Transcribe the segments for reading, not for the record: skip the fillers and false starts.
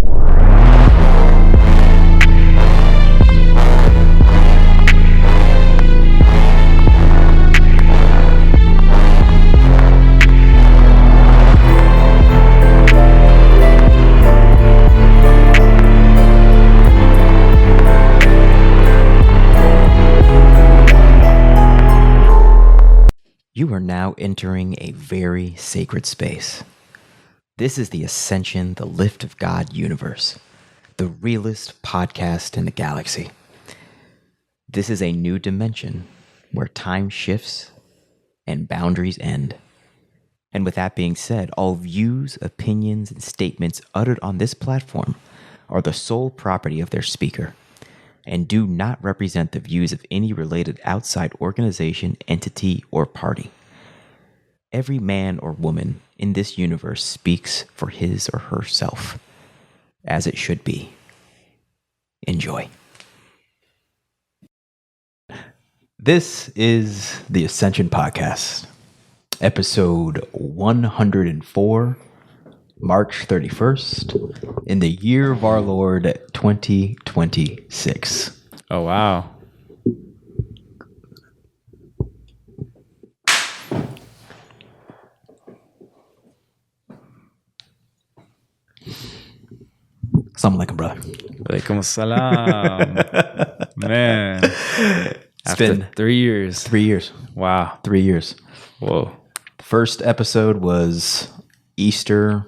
You are now entering a very sacred space. This is the Ascension, the Lift of God Universe, the realest podcast in the galaxy. This is a new dimension where time shifts and boundaries end. And with that being said, all views, opinions, and statements uttered on this platform are the sole property of their speaker and do not represent the views of any related outside organization, entity, or party. Every man or woman in this universe speaks for his or herself, as it should be. Enjoy. This is the Ascension Podcast, episode 104, March 31st, in the year of our Lord 2026. Oh, wow. Something like a brother. Walaikum salam. Man. It's been 3 years. 3 years. Wow. 3 years. Whoa. The first episode was Easter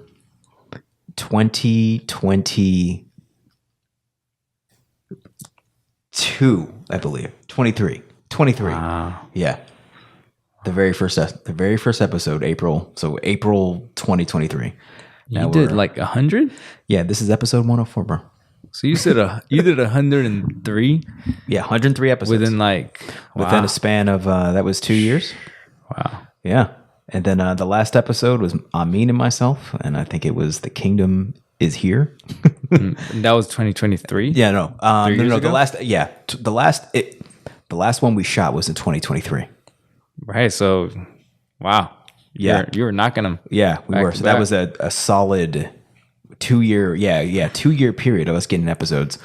2022, I believe. 23. Wow. Yeah. The very first episode, April 2023. You did like 100? Yeah, this is episode 104, bro. So you did 103 Yeah, 103 episodes. within a span of that was 2 years. Wow. Yeah. And then the last episode was Amin and myself, and I think it was The Kingdom is Here. And that was 2023? Yeah, no. 3 years ago? The last one we shot was in 2023. Right. So, wow. Yeah. You were knocking them. Yeah, we Back were. to So that back. was a solid 2 year, 2 year period of us getting episodes.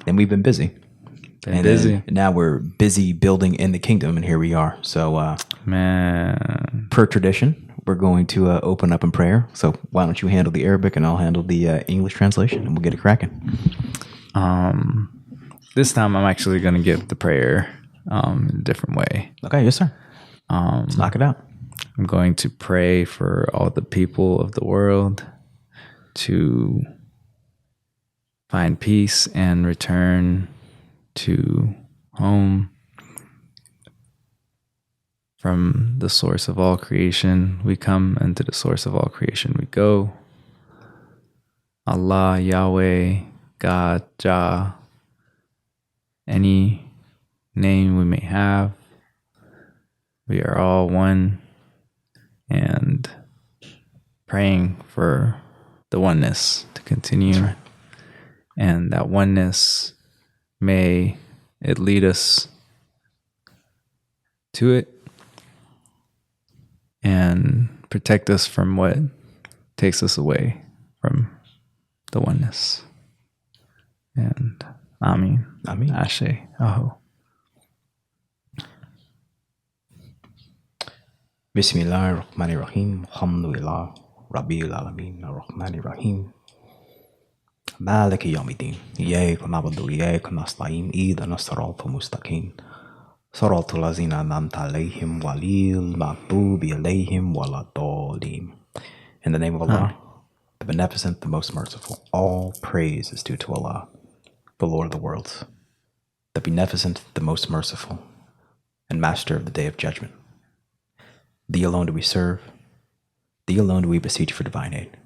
And we've been busy. Busy. Now we're busy building in the kingdom, and here we are. So, Man. per tradition, we're going to open up in prayer. So why don't you handle the Arabic and I'll handle the English translation, and we'll get it cracking. This time I'm actually going to give the prayer in a different way. Okay, yes, sir. Let's knock it out. I'm going to pray for all the people of the world to find peace and return to home from the source of all creation. We come, and to the source of all creation we go. Allah, Yahweh, God, Jah, any name we may have, we are all one, and praying for the oneness to continue. That's right. And that oneness, may it lead us to it and protect us from what takes us away from the oneness. And Amin. Amin. Ashe. Aho. Bismillahirrahmanirrahim. Alhamdulillah. Rabbil Alameen. Ar-Rahmanirrahim. Maliki Yawmiddin. Iyyaka na'budu wa iyyaka nasta'in. Ihdina as-siratal mustaqim. Siratal ladzina an'amta 'alaihim ghayril maghdubi 'alaihim waladdallin. In the name of Allah, the Beneficent, the Most Merciful, all praise is due to Allah, the Lord of the worlds, the Beneficent, the Most Merciful, and Master of the Day of Judgment. Thee alone do we serve. Thee alone do we beseech for divine aid.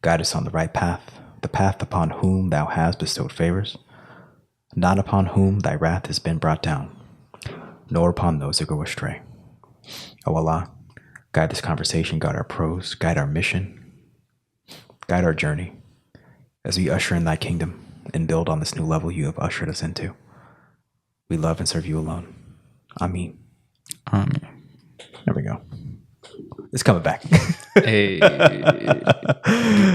Guide us on the right path, the path upon whom thou hast bestowed favors, not upon whom thy wrath has been brought down, nor upon those who go astray. O Allah, guide this conversation, guide our prose, guide our mission, guide our journey as we usher in thy kingdom and build on this new level you have ushered us into. We love and serve you alone. Amin. Amin. There we go. It's coming back. Hey, we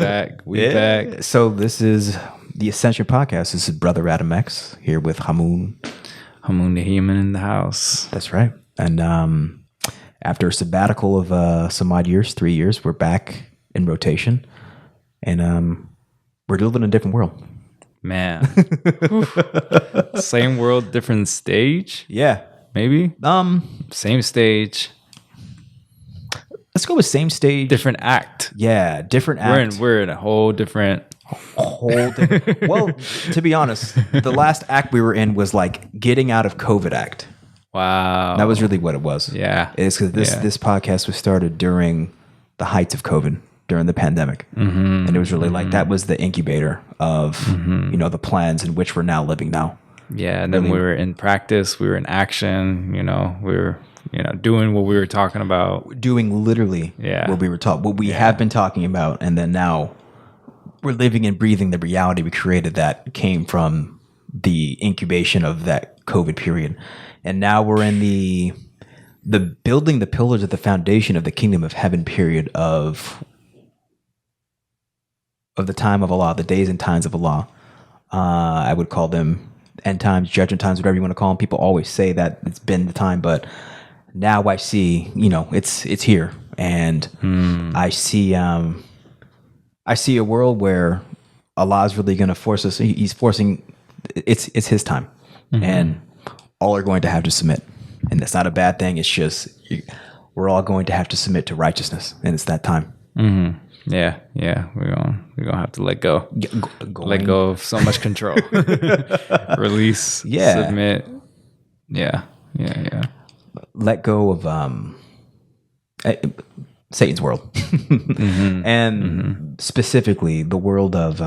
back. We back. So this is the Ascension Podcast. This is Brother Adam X here with Hamoon. Hamoon the human in the house. That's right. And after a sabbatical of some odd years, 3 years, we're back in rotation. And we're living in a different world. Man. Same world, different stage? Yeah. Maybe? Same stage. Let's go with same stage. Different act. Yeah, different act. We're in a whole different... Well, to be honest, the last act we were in was like getting out of COVID act. Wow. That was really what it was. Yeah. It's because this podcast was started during the heights of COVID, during the pandemic. Mm-hmm. And it was really like that was the incubator of, the plans in which we're now living now. Yeah. And then we were in practice, we were in action, we were, doing what we were talking about. Doing literally what we have been talking about. And then now we're living and breathing the reality we created that came from the incubation of that COVID period. And now we're in the building the pillars of the foundation of the kingdom of heaven period of the time of Allah, the days and times of Allah. I would call them end times, judgment times, whatever you want to call them. People always say that it's been the time, but now I see, it's here. And I see a world where Allah is really going to force us. He's forcing, it's his time. And all are going to have to submit. And that's not a bad thing. It's just, we're all going to have to submit to righteousness. And it's that time. Mm-hmm. Yeah. We're gonna have to let go. Let go of so much control. Release. Yeah. Submit. Yeah. Let go of Satan's world, and specifically the world of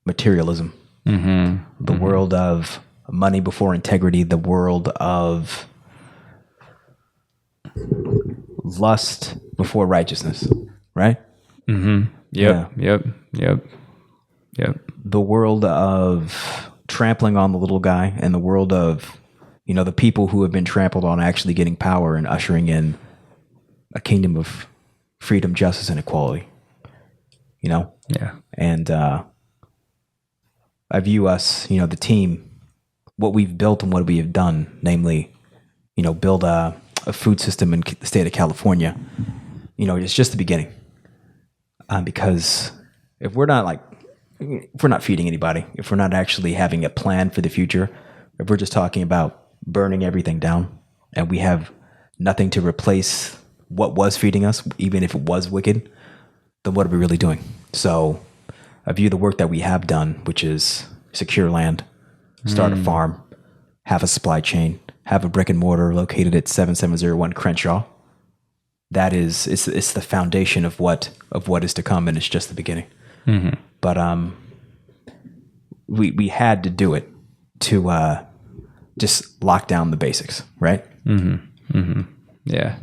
materialism, the world of money before integrity, the world of lust before righteousness. Right? Mm-hmm. Yep. The world of trampling on the little guy, and the world of, the people who have been trampled on actually getting power and ushering in a kingdom of freedom, justice, and equality. Yeah. And I view us, the team, what we've built and what we have done, namely, build a food system in the state of California. It's just the beginning. Because if we're not feeding anybody, if we're not actually having a plan for the future, if we're just talking about burning everything down and we have nothing to replace what was feeding us, even if it was wicked, then what are we really doing? So I view the work that we have done, which is secure land, start a farm, have a supply chain, have a brick and mortar located at 7701 Crenshaw. That is, it's the foundation of what is to come, and it's just the beginning. Mm-hmm. But we had to do it to just lock down the basics, right? Mm-hmm. Mm-hmm. Yeah.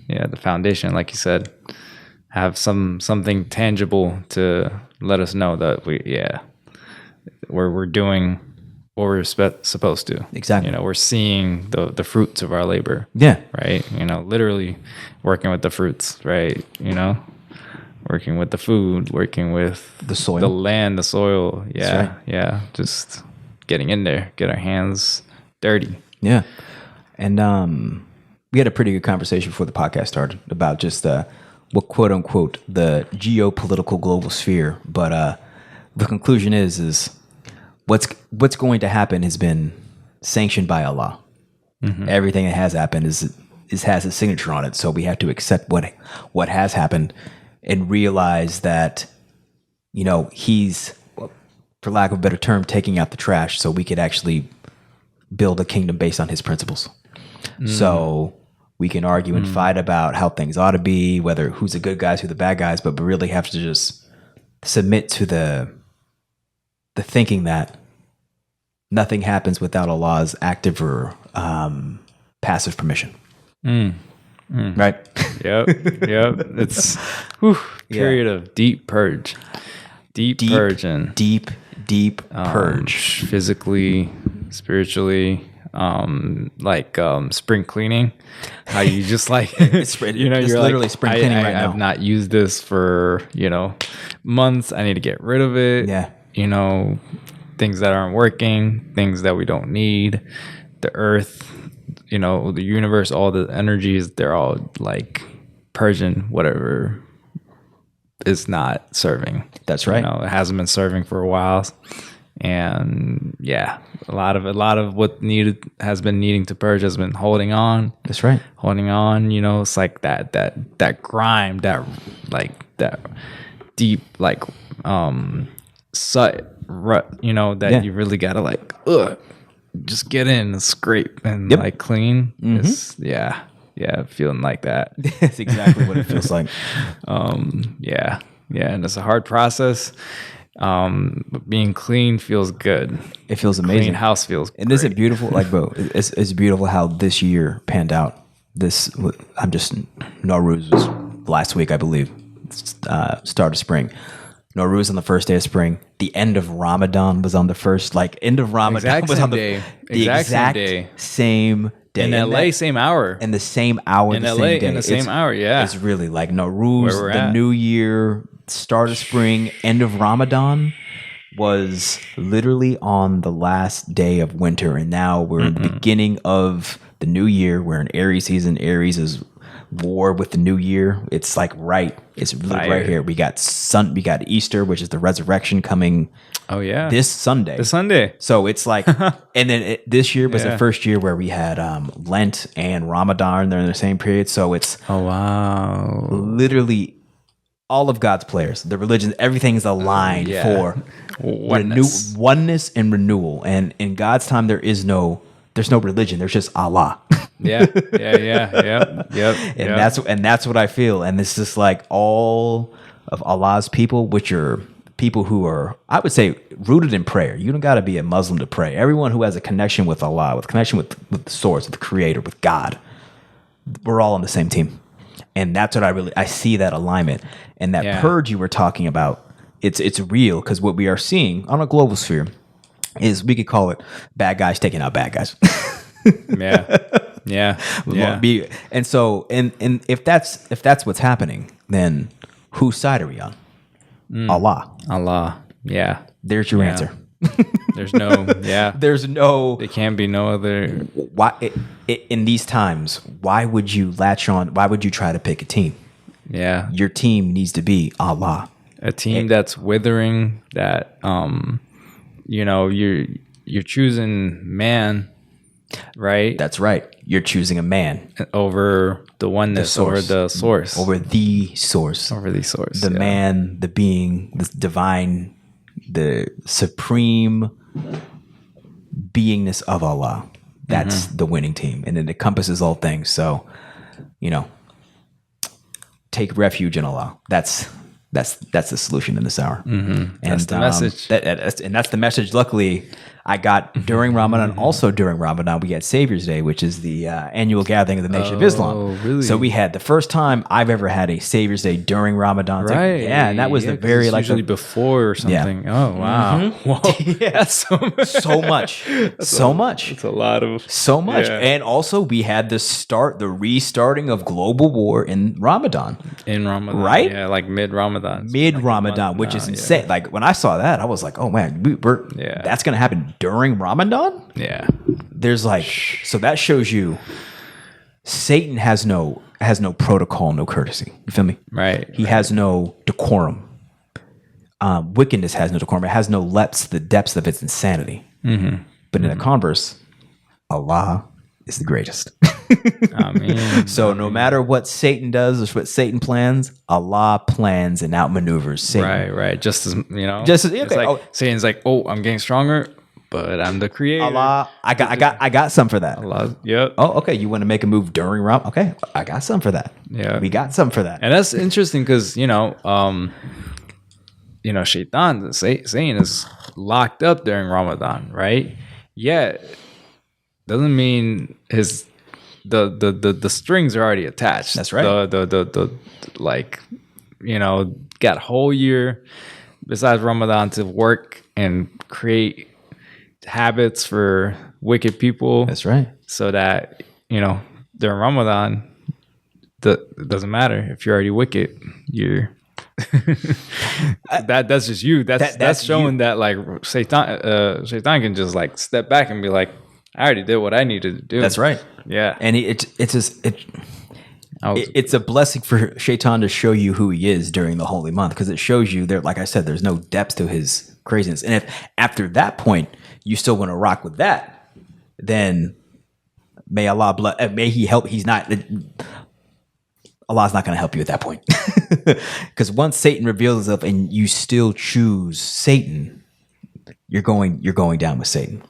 The foundation, like you said, have something tangible to let us know that we're doing what we're supposed to. Exactly. We're seeing the fruits of our labor. Yeah. Right. Literally working with the fruits, right? Working with the food, working with the soil, the land, the soil. Yeah. Right. Yeah. Just getting in there, get our hands dirty. Yeah. And we had a pretty good conversation before the podcast started about just what quote unquote the geopolitical global sphere. But the conclusion is what's going to happen has been sanctioned by Allah. Mm-hmm. Everything that has happened has a signature on it. So we have to accept what has happened and realize that, he's, for lack of a better term, taking out the trash so we could actually build a kingdom based on his principles. So we can argue and fight about how things ought to be, whether who's the good guys, who the bad guys, but we really have to just submit to the thinking that nothing happens without Allah's active or passive permission. Right? Yep. It's period of deep purge. Deep purge and deep purge. Physically, spiritually, spring cleaning, how you just like It's you're literally like, spring cleaning right now. I've not used this for months. I need to get rid of it. Yeah. Things that aren't working, things that we don't need, the earth, the universe, all the energies, they're all like purging whatever is not serving. That's right. It hasn't been serving for a while. And a lot of what has been needing to purge has been holding on. That's right. Holding on, it's like that grime, that deep rut, that you really gotta like just get in and scrape and like clean. Feeling like that. That's exactly what it feels like. And it's a hard process. But being clean feels good. It feels amazing. Clean house feels and isn't it beautiful? Like, bro, it's beautiful how this year panned out. Nowruz was last week, I believe. Start of spring. Nowruz on the first day of spring. The end of Ramadan was on the first. Like, end of Ramadan was on the exact same day. In LA, same hour. In the same hour. In LA, in the same hour. Yeah, it's really like Nowruz, the New Year, start of spring, end of Ramadan was literally on the last day of winter, and now we're in the beginning of the new year. We're in Aries season. Aries is war with the new year. It's like it's really right here. We got Easter, which is the resurrection coming. Oh yeah, this Sunday. So it's like, and then this year was the first year where we had Lent and Ramadan. They're in the same period. So it's literally all of God's players, the religions, everything's aligned for oneness and renewal. And in God's time, there's no religion. There's just Allah. Yep. And that's what I feel. And it's just like all of Allah's people, which are people who are, I would say, rooted in prayer. You don't got to be a Muslim to pray. Everyone who has a connection with Allah, with connection with the source, with the creator, with God, we're all on the same team. And that's what I see that alignment. And that purge you were talking about, it's real, because what we are seeing on a global sphere is, we could call it bad guys taking out bad guys. Yeah. And so, and if that's what's happening, then whose side are we on? Allah. Yeah. There's your answer. There's no. There can be no other. Why in these times? Why would you latch on? Why would you try to pick a team? Yeah. Your team needs to be Allah. A team that's withering. That you're choosing man. Right. That's right. You're choosing a man over the oneness, over the source, over the source, the man, the being, the divine, the supreme beingness of Allah. That's the winning team, and it encompasses all things. So, take refuge in Allah. That's the solution in this hour. And that's the message. And that's the message. Luckily, I got during Ramadan. Also during Ramadan, we had Savior's Day, which is the annual gathering of the Nation of Islam. Really? So we had the first time I've ever had a Savior's Day during Ramadan. Right. And that was the very usually before or something. Yeah. Oh wow. Whoa. That's so much. So much. It's a lot of so much. Yeah. And also we had the restarting of global war in Ramadan. Right? Yeah, like mid-Ramadan. Mid-Ramadan, which is insane. Yeah. Like when I saw that, I was like, oh man, that's going to happen during Ramadan? Yeah. There's so that shows you Satan has no protocol, no courtesy. You feel me? Right. He has no decorum. Wickedness has no decorum. It has no the depths of its insanity. But in the converse, Allah is the greatest. So no matter what Satan does or what Satan plans, Allah plans and outmaneuvers Satan. Right. Just as Satan's like, I'm getting stronger, but I'm the creator. Allah, I got some for that. Allah, yep. Oh, okay. You want to make a move during Ramadan? Okay, I got some for that. Yeah, we got some for that. And that's interesting because Shaitan, Satan is locked up during Ramadan, right? Yeah, doesn't mean the strings are already attached. That's right. Got a whole year besides Ramadan to work and create habits for wicked people. That's right. So that, during Ramadan, it doesn't matter if you're already wicked. You're that's just you. That's showing you. That like Shaitan can just like step back and be like, I already did what I needed to do. That's right. Yeah. And it's a blessing for Shaitan to show you who he is during the holy month, because it shows you there, like I said, there's no depth to his craziness. And if after that point you still want to rock with that, then may Allah may he help. Allah's not going to help you at that point. Because once Satan reveals himself and you still choose Satan, you're going down with Satan.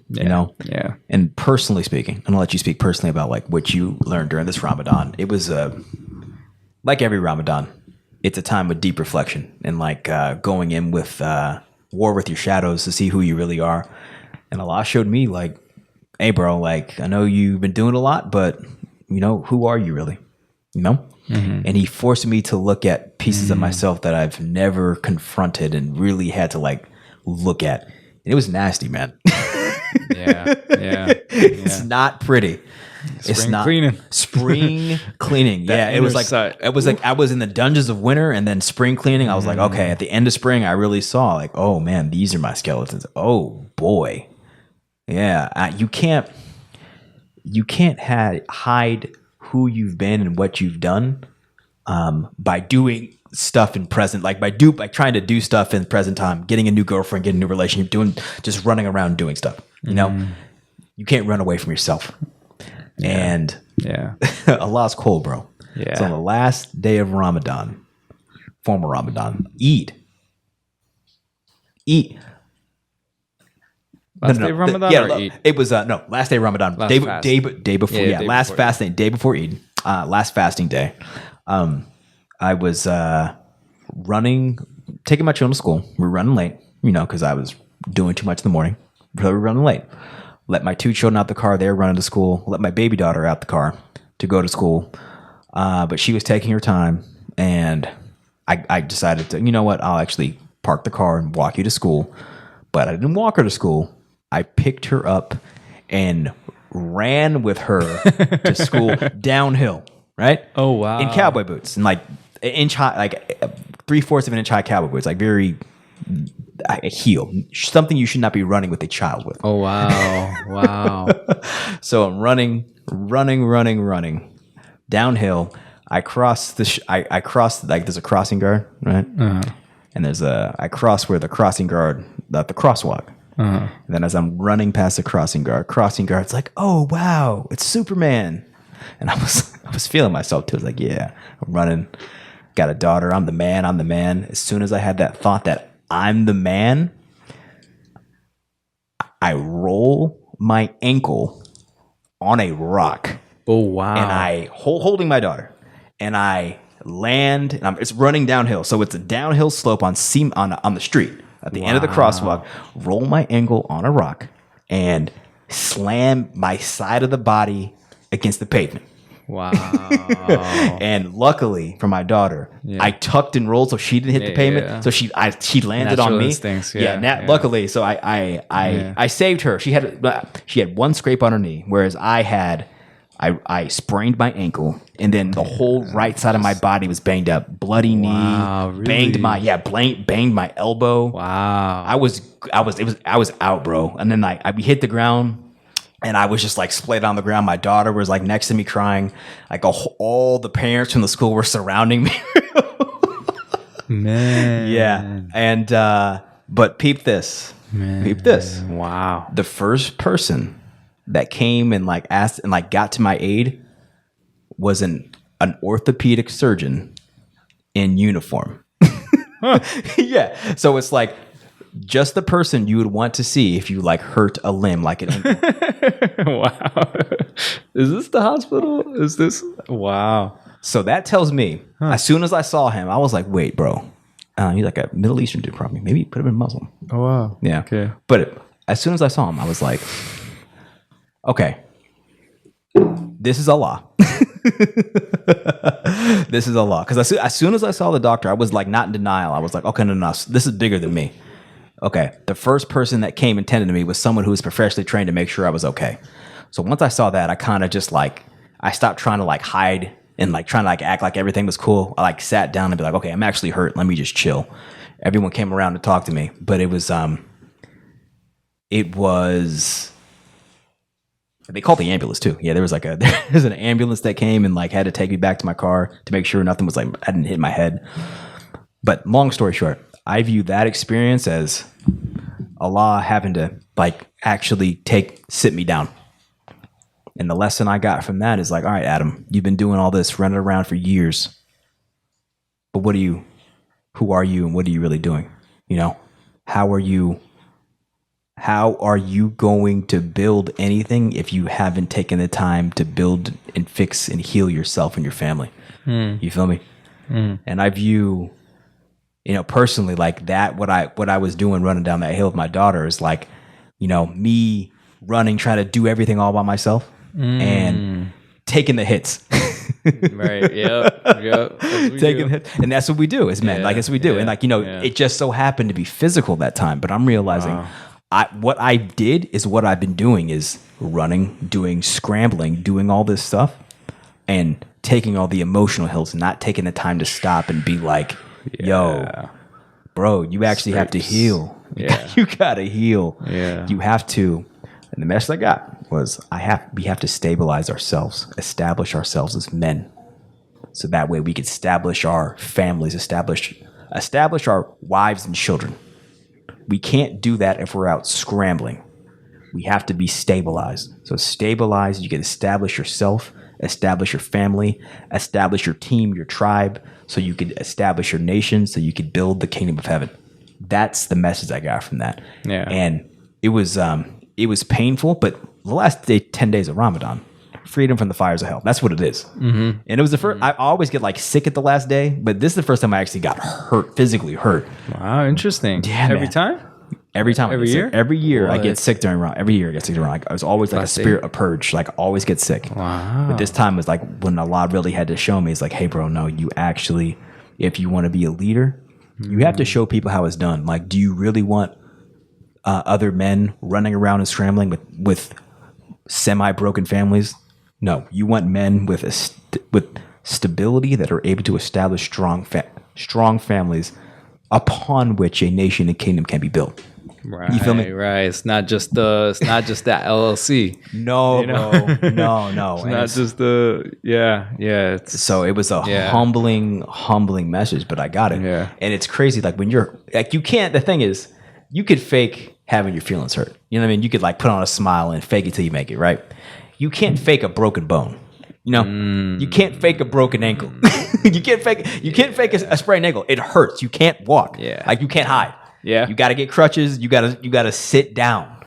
Yeah. Yeah. And personally speaking, I'm gonna let you speak personally about like what you learned during this Ramadan. It was like every Ramadan, it's a time of deep reflection and like going in with war with your shadows to see who you really are. And Allah showed me like, hey bro, like I know you've been doing a lot, but who are you really? Mm-hmm. And he forced me to look at pieces of myself that I've never confronted and really had to like look at. And it was nasty, man. Yeah. It's not pretty. Spring cleaning. Yeah, it was like I was in the dungeons of winter, and then spring cleaning. I was like, okay, at the end of spring, I really saw like, oh man, these are my skeletons. Oh boy, yeah. You can't hide who you've been and what you've done by doing stuff in present, like by trying to do stuff in present time, getting a new girlfriend, getting a new relationship, just running around doing stuff. You can't run away from yourself. Yeah. And Allah's cold, bro. Yeah. So on the last day of Ramadan, former Ramadan, Eid. Last day of Ramadan or Eid? It was last day of Ramadan. Day before. Yeah, last fasting day before Eid. Last fasting day. I was taking my children to school. We were running late, because I was doing too much in the morning. So we were running late. Let my two children out the car. They were running to school. Let my baby daughter out the car to go to school. But she was taking her time, and I decided to, I'll actually park the car and walk you to school. But I didn't walk her to school. I picked her up and ran with her to school downhill, right? Oh, wow. In cowboy boots, and like inch high, like 3/4 of an inch high cowboy boots, like very a heel, something you should not be running with a child with. Oh, wow. So I'm running downhill. I cross like there's a crossing guard, right? Uh-huh. And I cross where the crossing guard, the crosswalk. Uh-huh. And then as I'm running past the crossing guard's like, oh wow, it's Superman. And I was feeling myself too. I was like, yeah, I'm running, got a daughter, I'm the man. As soon as I had that thought that I'm the man, I roll my ankle on a rock. Oh wow. And I holding my daughter, and I land, and it's running downhill. So it's a downhill slope on the street at the end of the crosswalk. Roll my ankle on a rock and slam my side of the body against the pavement. Wow. And luckily for my daughter, I tucked and rolled so she didn't hit the pavement. Yeah. So she landed Natural on me. Instincts, Luckily, so I saved her. She had one scrape on her knee, whereas I sprained my ankle, and then the whole right side of my body was banged up. Bloody knee, really? banged my elbow. Wow. I was out, bro. And then we hit the ground, and I was just like splayed on the ground. My daughter was like next to me crying. Like all the parents from the school were surrounding me. Man. Yeah. And but peep this. Man. Peep this. Wow. The first person that came and like asked and like got to my aid was an orthopedic surgeon in uniform. Huh. Yeah. So it's like just the person you would want to see if you like hurt a limb, like an ankle. Wow. Is this the hospital? Is this? Wow. So that tells me, as soon as I saw him, I was like, wait, bro. He's like a Middle Eastern dude, probably. Maybe he could have been Muslim. Oh, wow. Yeah. Okay. But as soon as I saw him, I was like, okay, this is Allah. This is Allah. Because as soon as I saw the doctor, I was like not in denial. I was like, okay, no, this is bigger than me. okay, the first person that came and tended to me was someone who was professionally trained to make sure I was okay. So once I saw that, I kind of just like, I stopped trying to like hide and like trying to like act like everything was cool. I like sat down and be like, okay, I'm actually hurt. Let me just chill. Everyone came around to talk to me, but it was, they called the ambulance too. Yeah, there's an ambulance that came and like had to take me back to my car to make sure nothing was like, I didn't hit my head. But long story short, I view that experience as Allah having to like actually sit me down. And the lesson I got from that is like, all right, Adam, you've been doing all this running around for years, but who are you and what are you really doing? You know, how are you going to build anything if you haven't taken the time to build and fix and heal yourself and your family? You feel me? And I view, you know, personally, like that, what I was doing running down that hill with my daughter is like, you know, me running, trying to do everything all by myself and taking the hits. Right. Yep. Taking the hits. And that's what we do as men. Like, that's what we do. And like, you know, it just so happened to be physical that time, but I'm realizing what I did is what I've been doing is running, doing scrambling, doing all this stuff and taking all the emotional hills, not taking the time to stop and be like, yo, bro, you actually have to heal. You gotta heal. You have to. And the message I got was we have to stabilize ourselves, establish ourselves as men. So that way we can establish our families, establish our wives and children. We can't do that if we're out scrambling. We have to be stabilized. So stabilized, you can establish yourself, establish your family, establish your team, your tribe, so you could establish your nation, so you could build the kingdom of heaven. That's the message I got from that. And it was painful, but the last 10 days of Ramadan, freedom from the fires of hell. That's what it is. And it was the first, I always get like sick at the last day, but this is the first time I actually got hurt, physically hurt. Wow, interesting. Yeah, every time? Every time. Every year? Every year I get sick during Ramadan. Every year I get sick during Ramadan. Like, I was always like a spirit of purge, like always get sick. Wow. But this time was like when Allah really had to show me, it's like, hey bro, no, you actually, if you want to be a leader, you have to show people how it's done. Like, do you really want other men running around and scrambling with semi-broken families? No, you want men with stability that are able to establish strong families upon which a nation and kingdom can be built. Right, you feel me? Right. It's not just that LLC. No, you know? no. It's not just the So it was a humbling message, but I got it. Yeah. And it's crazy. Like when you're like, you can't. The thing is, you could fake having your feelings hurt. You know what I mean? You could like put on a smile and fake it till you make it. Right? You can't fake a broken bone. You know, you can't fake a broken ankle. You can't fake a sprained ankle. It hurts. You can't walk. Yeah. Like you can't hide. Yeah. You got to get crutches. You got to sit down.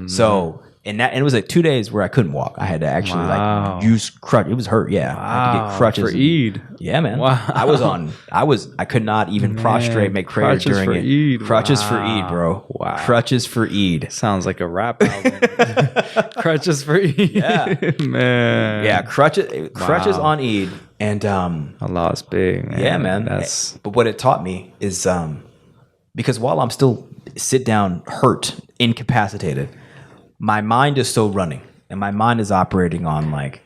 So, and it was like 2 days where I couldn't walk. I had to actually like use crutch. It was hurt. Yeah. I had to get crutches for Eid. Yeah, man. Wow. I could not even prostrate, make prayers crutches during for it. Eid. Crutches for Eid, bro. Wow. Crutches for Eid. Sounds like a rap album. Crutches for Eid. Yeah. Man. Yeah. Crutches on Eid. And, Allah's big, man. Yeah, man. But what it taught me is, because while I'm still sit down, hurt, incapacitated, my mind is still running, and my mind is operating on like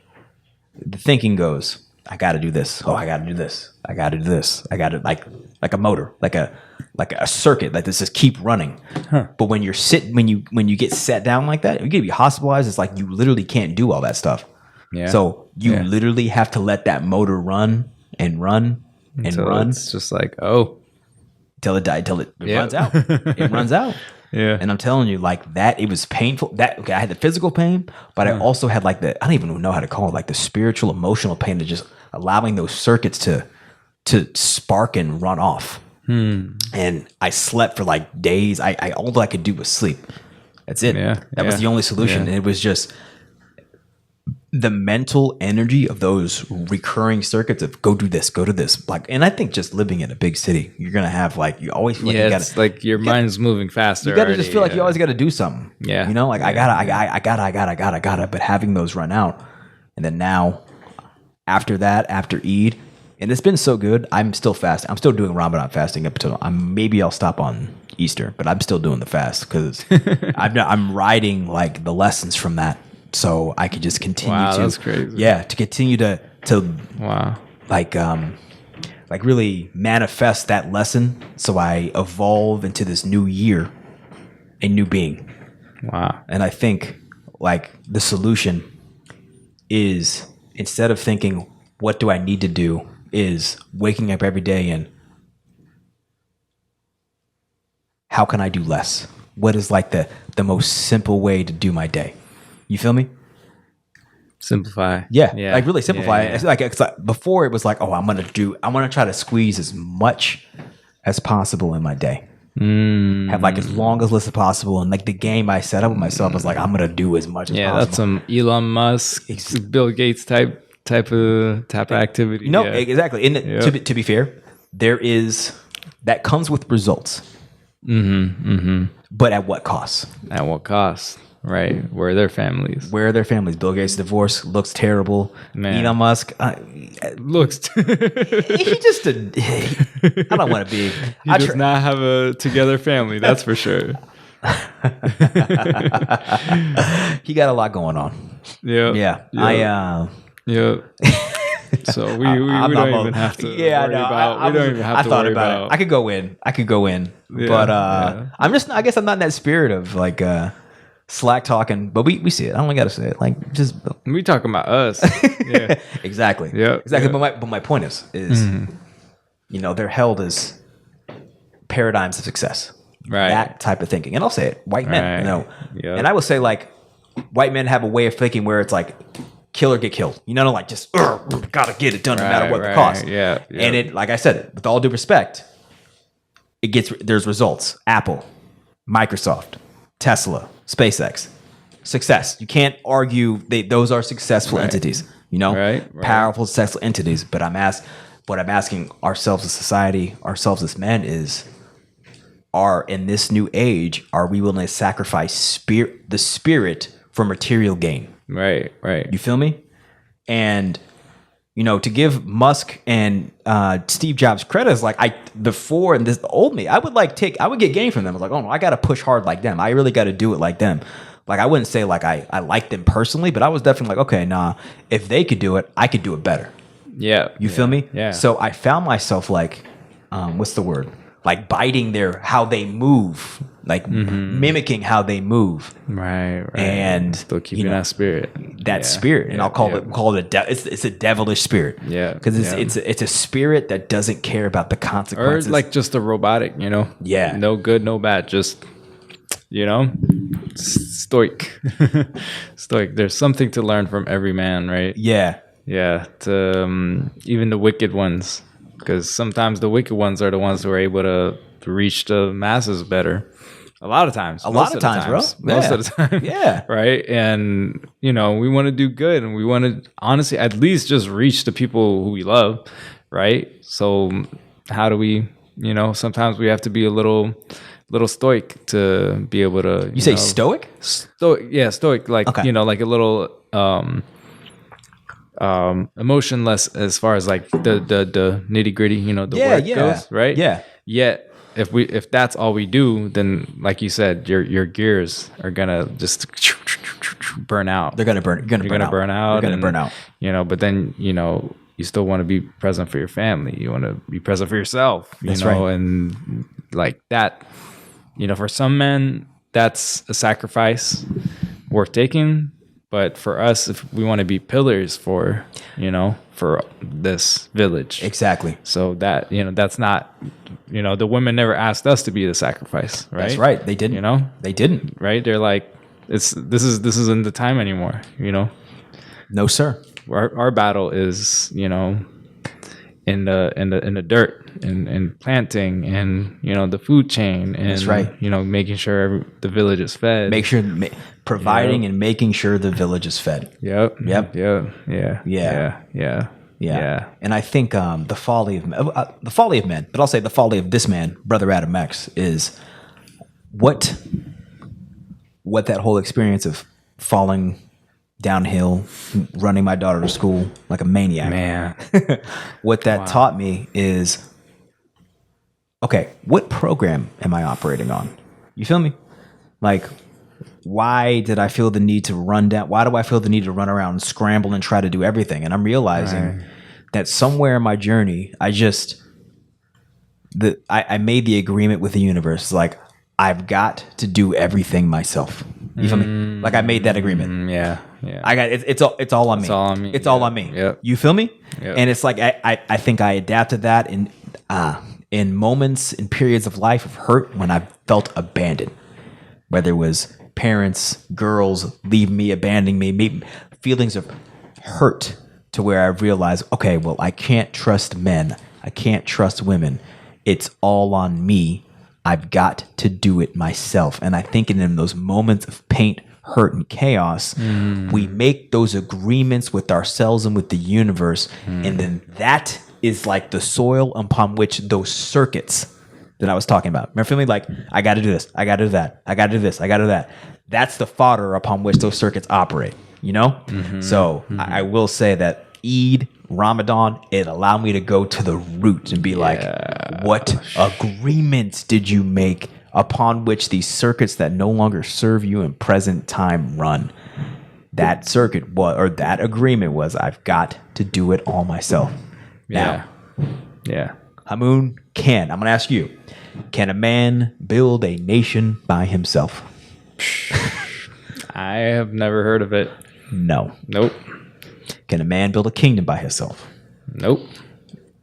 the thinking goes, I got to do this. Oh, I got to do this. I got to do this. I got to like a motor, like a circuit, like this just keep running. But when you get set down like that, you get to be hospitalized. It's like you literally can't do all that stuff. Yeah. So you literally have to let that motor run and run and run. It's just like, till it runs out. It runs out. Yeah. And I'm telling you, like that, it was painful. I had the physical pain, but I also had like I don't even know how to call it, like the spiritual, emotional pain of just allowing those circuits to spark and run off. And I slept for like days. All I could do was sleep. That's it. That was the only solution. And it was just the mental energy of those recurring circuits of go do this, go to this. Like, and I think just living in a big city, you're going to have like, you always feel like you it's like your mind's moving faster. You got to just feel like you always got to do something. Yeah. You know, like I gotta, but having those run out. And then now after that, after Eid, And it's been so good. I'm still fasting. I'm still doing Ramadan fasting up until maybe I'll stop on Easter, but I'm still doing the fast because I'm riding like the lessons from that, so I could just continue to. That's crazy. Yeah, to continue to Wow. like really manifest that lesson, so I evolve into this new year, a new being. Wow. And I think like the solution is, instead of thinking what do I need to do, is waking up every day and how can I do less? What is like the most simple way to do my day? You feel me? Simplify. Yeah. Like really simplify Yeah. it. It's like before it was like, oh, I'm going to try to squeeze as much as possible in my day. Have like as long as list as possible. And like the game I set up with myself was like, I'm going to do as much as possible. That's some Elon Musk, Bill Gates type of activity. No, exactly. And to be fair, that comes with results. But at what cost? At what cost? Right. Where are their families? Bill Gates' divorce looks terrible. Man. Elon Musk Looks. he just I don't want to be. He does not have a together family. That's for sure. He got a lot going on. Yeah. Yeah. So we don't even have to worry about. We don't even have to worry about. I could go in, but I'm just. I guess I'm not in that spirit of like slack talking. But we see it. I only got to say it. Like just. We talking about us. Yeah. Exactly. Yeah. Exactly. But my point is they're held as paradigms of success. Right. That type of thinking, and I'll say it. White men, Yep. and I will say like white men have a way of thinking where it's like kill or get killed. Like just gotta get it done no matter what the cost. Yeah. And it, like I said, with all due respect, there's results. Apple, Microsoft, Tesla, SpaceX, success. You can't argue those are successful entities. Right. Powerful, successful entities. But what I'm asking ourselves as society, ourselves as men is, in this new age, are we willing to sacrifice the spirit for material gain? Right. You feel me? And to give Musk and Steve Jobs credit is like before, and this the old me, I would get gain from them. I was like, oh no, I got to push hard like them. I really got to do it like them. Like I wouldn't say like I like them personally, but I was definitely like, okay, nah, if they could do it, I could do it better. Yeah. You feel me? Yeah. So I found myself like, what's the word? Like biting how they move, like mimicking how they move. Right. And still keeping that spirit. Spirit. And I'll call it it's a devilish spirit. Yeah. Because it's a spirit that doesn't care about the consequences. Or like just a robotic, Yeah. No good, no bad. Just, stoic. Stoic. There's something to learn from every man, right? Yeah. Yeah. Even the wicked ones. Because sometimes the wicked ones are the ones who are able to reach the masses better. A lot of times. Bro. Most of the time. Yeah. Right. And, we want to do good, and we want to honestly at least just reach the people who we love. Right. So how do we, sometimes we have to be a little stoic to be able to. You say stoic? Stoic. Yeah. Stoic. Like, okay. Like a little, emotionless as far as like the nitty gritty, the work goes, right? Yeah. Yet if that's all we do, then like you said, your gears are gonna just burn out. They're gonna burn. You're gonna burn out. You're gonna burn out. But then you still want to be present for your family. You want to be present for yourself. That's right. And like that, for some men, that's a sacrifice worth taking. But for us, if we want to be pillars for this village. Exactly. So that, that's not, the women never asked us to be the sacrifice, right? That's right. They didn't. They didn't. Right? They're like, this isn't the time anymore, No, sir. Our battle is, in the dirt and planting and the food chain and that's right. Making sure the village is fed. Providing and making sure the village is fed. Yep. Yeah. And I think the folly of men, but I'll say the folly of this man, Brother Adam X, is what that whole experience of falling downhill, running my daughter to school like a maniac. Man. What that taught me is, okay, what program am I operating on? You feel me? Like, why did I feel the need to run down? Why do I feel the need to run around and scramble and try to do everything? And I'm realizing that somewhere in my journey, I made the agreement with the universe. Like, I've got to do everything myself. You feel me? Like, I made that agreement. Yeah. I got it's all on me. It's all on me. It's all on me. Yep. You feel me? Yep. And it's like I think I adapted that in moments, in periods of life of hurt when I felt abandoned, whether it was parents, girls leave me, abandoning me, feelings of hurt to where I realized, okay, well, I can't trust men. I can't trust women. It's all on me. I've got to do it myself. And I think in those moments of pain, hurt, and chaos, we make those agreements with ourselves and with the universe. And then that is like the soil upon which those circuits that I was talking about. Remember, feel me? Like, I got to do this. I got to do that. I got to do this. I got to do that. That's the fodder upon which those circuits operate, you know? So I will say that Eid, Ramadan, it allowed me to go to the root and be like, what agreements did you make upon which these circuits that no longer serve you in present time run? That circuit or that agreement was, I've got to do it all myself. Now, Hamoon, I'm going to ask you, can a man build a nation by himself? I have never heard of it. No. Nope. Can a man build a kingdom by himself? Nope.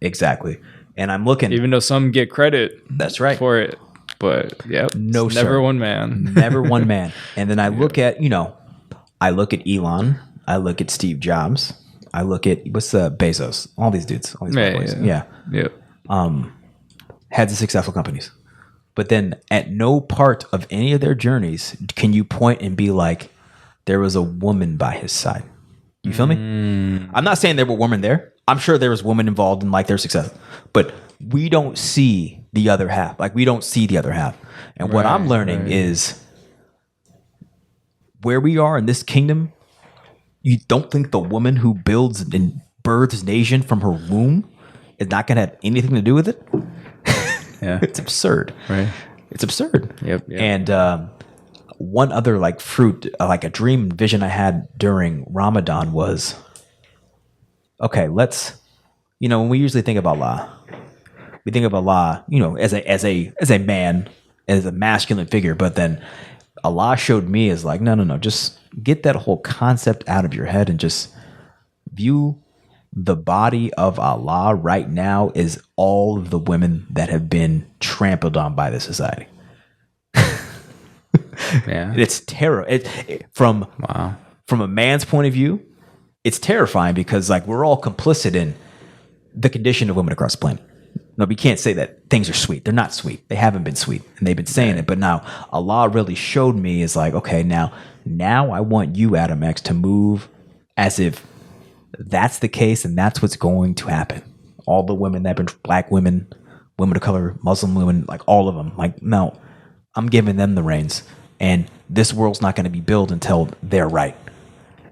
Exactly. And I'm looking. Even though some get credit That's right. for it. But, no, it's never one man. Never one man. And then I look at, I look at Elon. I look at Steve Jobs. I look at, Bezos. All these dudes. All these boys. Yeah. Yep. Heads of successful companies. But then at no part of any of their journeys can you point and be like, there was a woman by his side. You feel me? I'm not saying there were women there. I'm sure there was women involved in like their success. But we don't see the other half. Like, we don't see the other half. And what I'm learning is where we are in this kingdom, you don't think the woman who builds and births nation from her womb is not going to have anything to do with it? Yeah. It's absurd. Right. It's absurd. Yep. And one other like fruit, like a dream vision I had during Ramadan was, okay, let's, when we usually think of Allah, we think of Allah, as a man, as a masculine figure, but then Allah showed me as like, no, just get that whole concept out of your head and just view the body of Allah right now is all of the women that have been trampled on by the society. Yeah. It's terror. From a man's point of view, it's terrifying because like we're all complicit in the condition of women across the planet. No, we can't say that things are sweet. They're not sweet. They haven't been sweet, and they've been saying it. But now Allah really showed me is like, okay, now I want you, Adam X, to move as if that's the case and that's what's going to happen. All the women that have been black women, women of color, Muslim women, like all of them. Like, no, I'm giving them the reins. And this world's not going to be built until they're right.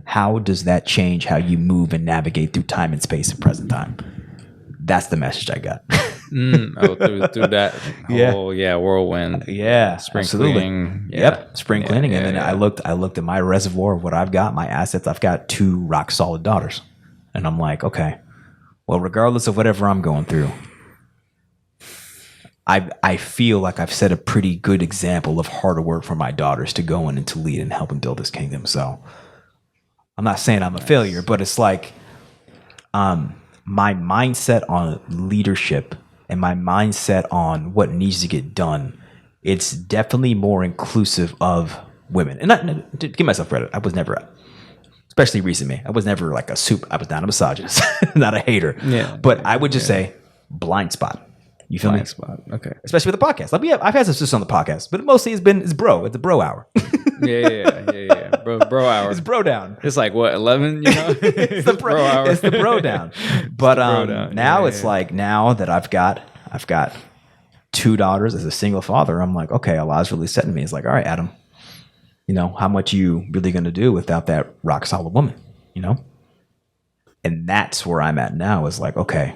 How does that change how you move and navigate through time and space in present time? That's the message I got. Through that whole whirlwind. Yeah, spring absolutely. cleaning. Yeah. Yep, spring cleaning. And then I looked at my reservoir of what I've got, my assets. I've got 2 rock solid daughters. And I'm like, okay, well, regardless of whatever I'm going through, I feel like I've set a pretty good example of hard work for my daughters to go in and to lead and help them build this kingdom. So I'm not saying I'm a failure, but it's like my mindset on leadership and my mindset on what needs to get done, it's definitely more inclusive of women. And not to give myself credit, I was never, especially recently, I was never like I was not a misogynist, not a hater. Yeah. But I would just say blind spot. You feel blind me? Spot. Okay. Especially with the podcast. I've had some sisters on the podcast, but mostly it's bro. It's a bro hour. Yeah. Bro hour. It's bro down. It's like what, 11? It's the bro hour. It's the bro down. But now it's like now that I've got 2 daughters as a single father, I'm like, okay, Allah's really setting me. It's like, all right, Adam, You know, how much you really going to do without that rock solid woman, you know? And that's where I'm at now is like, okay,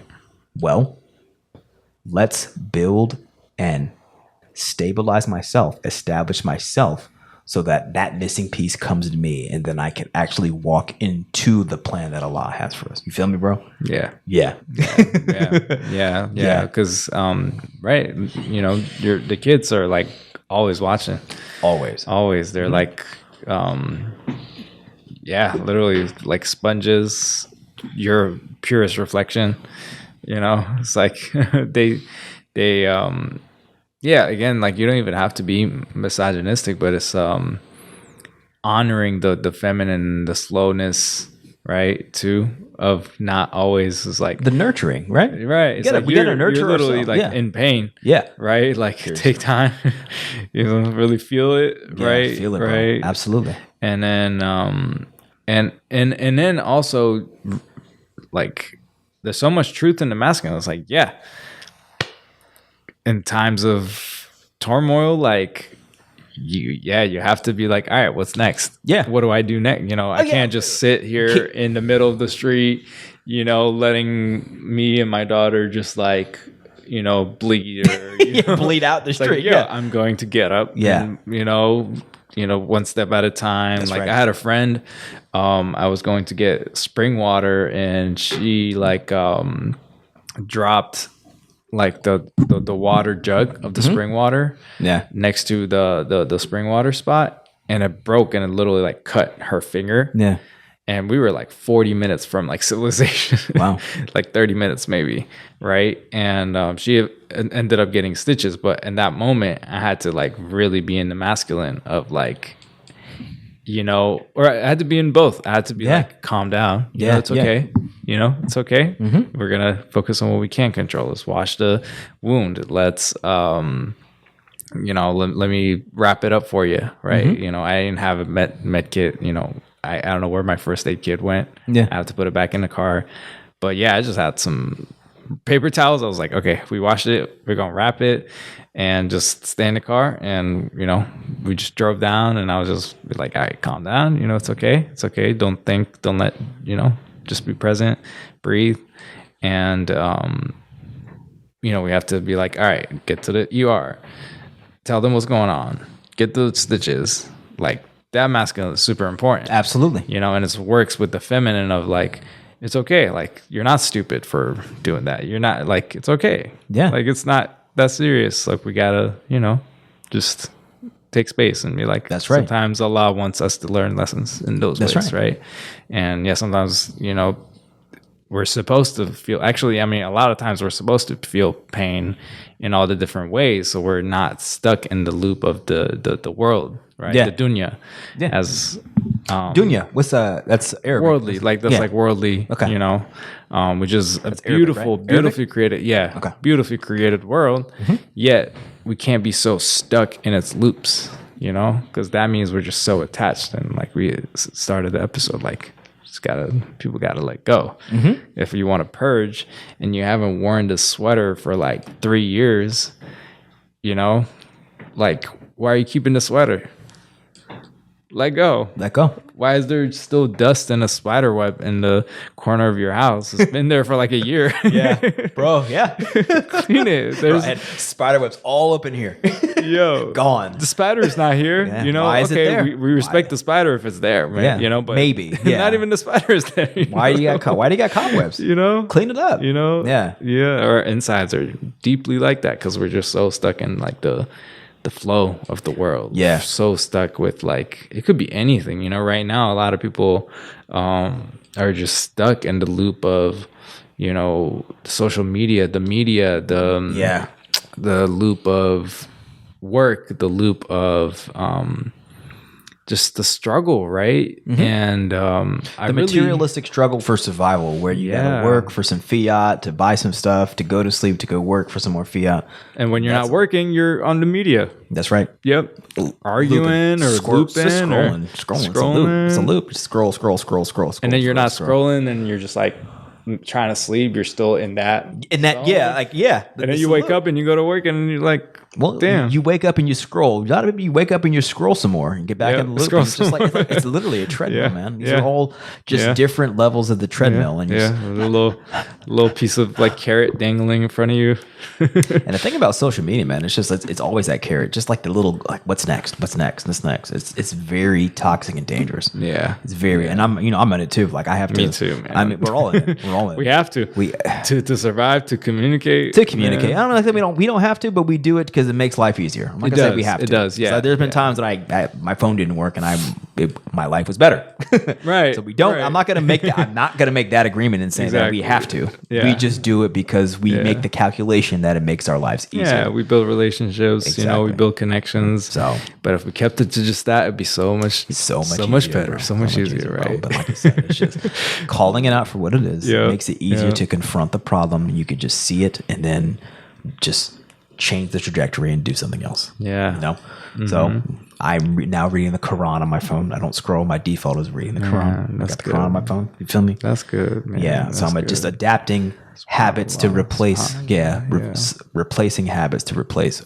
well, let's build and stabilize myself, establish myself so that that missing piece comes to me and then I can actually walk into the plan that Allah has for us. You feel me, bro? Yeah. Yeah. Yeah. Because, right, you know, the kids are like always watching. Always. They're like, literally like sponges, your purest reflection. You know, it's like again, like you don't even have to be misogynistic, but it's honoring the feminine, the slowness, right? Too, of not always is like the nurturing, right? It's like we gotta nurture you're literally ourselves. like in pain. Yeah. Right? Like take time, you know, really feel it, right? Feel it, right? Bro. Absolutely. And then and then also like there's so much truth in the masculine. It's like, yeah, in times of turmoil, like you have to be like, all right, what's next? Yeah. What do I do next? You know, I can't just sit here in the middle of the street, you know, letting me and my daughter just like, you know, bleed or bleed out the street. Like, I'm going to get up. Yeah. And, you know, one step at a time. That's like right. I had a friend, I was going to get spring water and she like dropped like the water jug of the spring water next to the spring water spot, and it broke and it literally like cut her finger. Yeah. And we were like 40 minutes from like civilization. Wow. Like 30 minutes maybe, right? And she ended up getting stitches, but in that moment I had to like really be in the masculine of like, you know, or I had to be in both. I had to be like, calm down. You know, it's okay. You know, it's okay. Mm-hmm. We're going to focus on what we can control. Let's wash the wound. Let's, you know, let me wrap it up for you. Right. Mm-hmm. You know, I didn't have a med kit, you know, I don't know where my first aid kit went. Yeah. I have to put it back in the car. But yeah, I just had some paper towels. I was like, okay, if we washed it, we're going to wrap it and just stay in the car. And, you know, we just drove down and I was just like, all right, calm down. You know, it's okay. It's okay. Don't let, you know, just be present, breathe. And, you know, we have to be like, all right, get to the ER, tell them what's going on, get the stitches. Like that masculine is super important. Absolutely. You know, and it works with the feminine of like, it's okay. Like you're not stupid for doing that. You're not like, it's okay. Yeah. Like it's not that serious. Like we gotta, you know, just take space and be like, that's right. Sometimes Allah wants us to learn lessons in those ways, right? And yeah, sometimes, you know, we're supposed to feel, actually, I mean, a lot of times we're supposed to feel pain in all the different ways. So we're not stuck in the loop of the world, right? Yeah. The dunya. Yeah. As dunya, what's that's Arabic. Worldly, like that's like worldly, okay. You know, which is that's a beautiful, Arabic, right? beautifully Arabic? created, Okay. Beautifully created world. Mm-hmm. Yet we can't be so stuck in its loops, you know, because that means we're just so attached. And like we started the episode, like people gotta let go. Mm-hmm. If you want to purge and you haven't worn the sweater for like 3 years, you know, like why are you keeping the sweater? Let go. Why is there still dust and a spider web in the corner of your house? It's been there for like a year. Yeah, bro. Yeah, clean it. There's spider webs all up in here. Yo, gone. The spider's not here. You know, why is it there? We respect the spider if it's there, man. Yeah, you know, but maybe not even the spider is there. Why do you got cobwebs? You know, clean it up. You know, yeah. Our insides are deeply like that because we're just so stuck in like the flow of the world. Yeah. We're so stuck with like, it could be anything, you know, right now, a lot of people are just stuck in the loop of, you know, social media, the loop of work, the loop of, just the struggle, right? Mm-hmm. And the materialistic struggle for survival, where you gotta work for some fiat to buy some stuff, to go to sleep, to go work for some more fiat. And when you're not working, you're on the media. That's right. Yep. Arguing or looping scrolling. Scrolling. It's a loop. Scroll. And then you're not scrolling, and you're just like trying to sleep, you're still in that. And that, yeah, like, yeah. And then you wake up and you go to work and you're like, well, damn. You wake up and you scroll. A lot of people, you wake up and you scroll some more and get back in the loop. It's just like, it's literally a treadmill, man. These are all just different levels of the treadmill. And a little piece of like carrot dangling in front of you. And the thing about social media, man, it's just, it's always that carrot. Just like the little, like, what's next? What's next? What's next? It's very toxic and dangerous. Yeah. It's very, and I'm in it too. Like I have to. Me too, man. I mean, we're all in it. We're all in it. We have to. To survive, to communicate. To communicate. I don't know if we don't have to, but we do it because it makes life easier. Like I said, we have to. It does, yeah. So there's been times that my phone didn't work and my life was better. Right. So we don't. Right. I'm not gonna make that agreement and say that we have to. Yeah. We just do it because we make the calculation that it makes our lives easier. Yeah, we build relationships. Exactly. We build connections. So, but if we kept it to just that, it'd be so much better, bro. So much easier, right? But like I said, it's just calling it out for what it is. It makes it easier to confront the problem. You could just see it and then just change the trajectory and do something else. Yeah. You know? Mm-hmm. So I'm now reading the Quran on my phone. I don't scroll. My default is reading the Quran. I got the Quran on my phone. You feel me? That's good, man. Yeah. So I'm just adapting habits to replace, replacing habits to replace,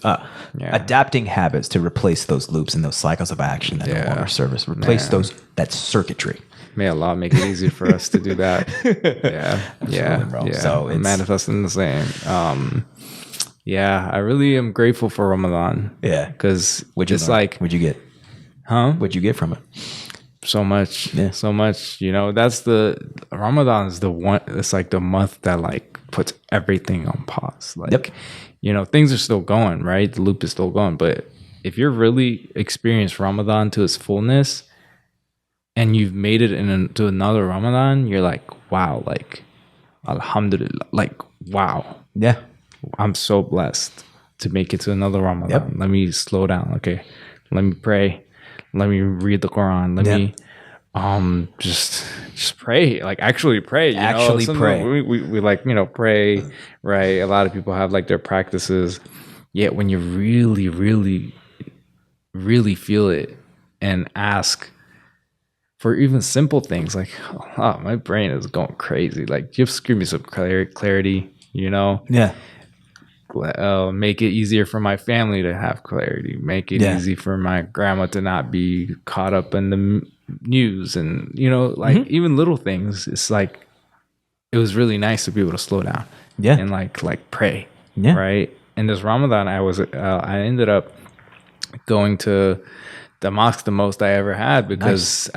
adapting habits to replace those loops and those cycles of action that no longer serve us. Replace that circuitry. May Allah make it easier for us to do that. Yeah. So it's manifesting the same. I really am grateful for Ramadan. Yeah. Because it's like, what'd you get? Huh? What'd you get from it? So much. Yeah. So much. That's Ramadan is the one, it's like the month that like puts everything on pause. Like, things are still going, right? The loop is still going. But if you're really experienced Ramadan to its fullness, and you've made it into another Ramadan, you're like, wow, like, alhamdulillah, like, wow. Yeah. I'm so blessed to make it to another Ramadan. Yep. Let me slow down. Okay. Let me pray. Let me read the Quran. Let me just pray. Like actually pray. Pray. We like, pray, right? A lot of people have like their practices. Yet when you really, really, really feel it and ask for even simple things like, oh, my brain is going crazy. Like, just give me some clarity, Yeah. Make it easier for my family to have clarity. Make it easy for my grandma to not be caught up in the news. And, even little things. It's like, it was really nice to be able to slow down. Yeah. And like pray. Yeah. Right. And this Ramadan, I ended up going to the mosque the most I ever had because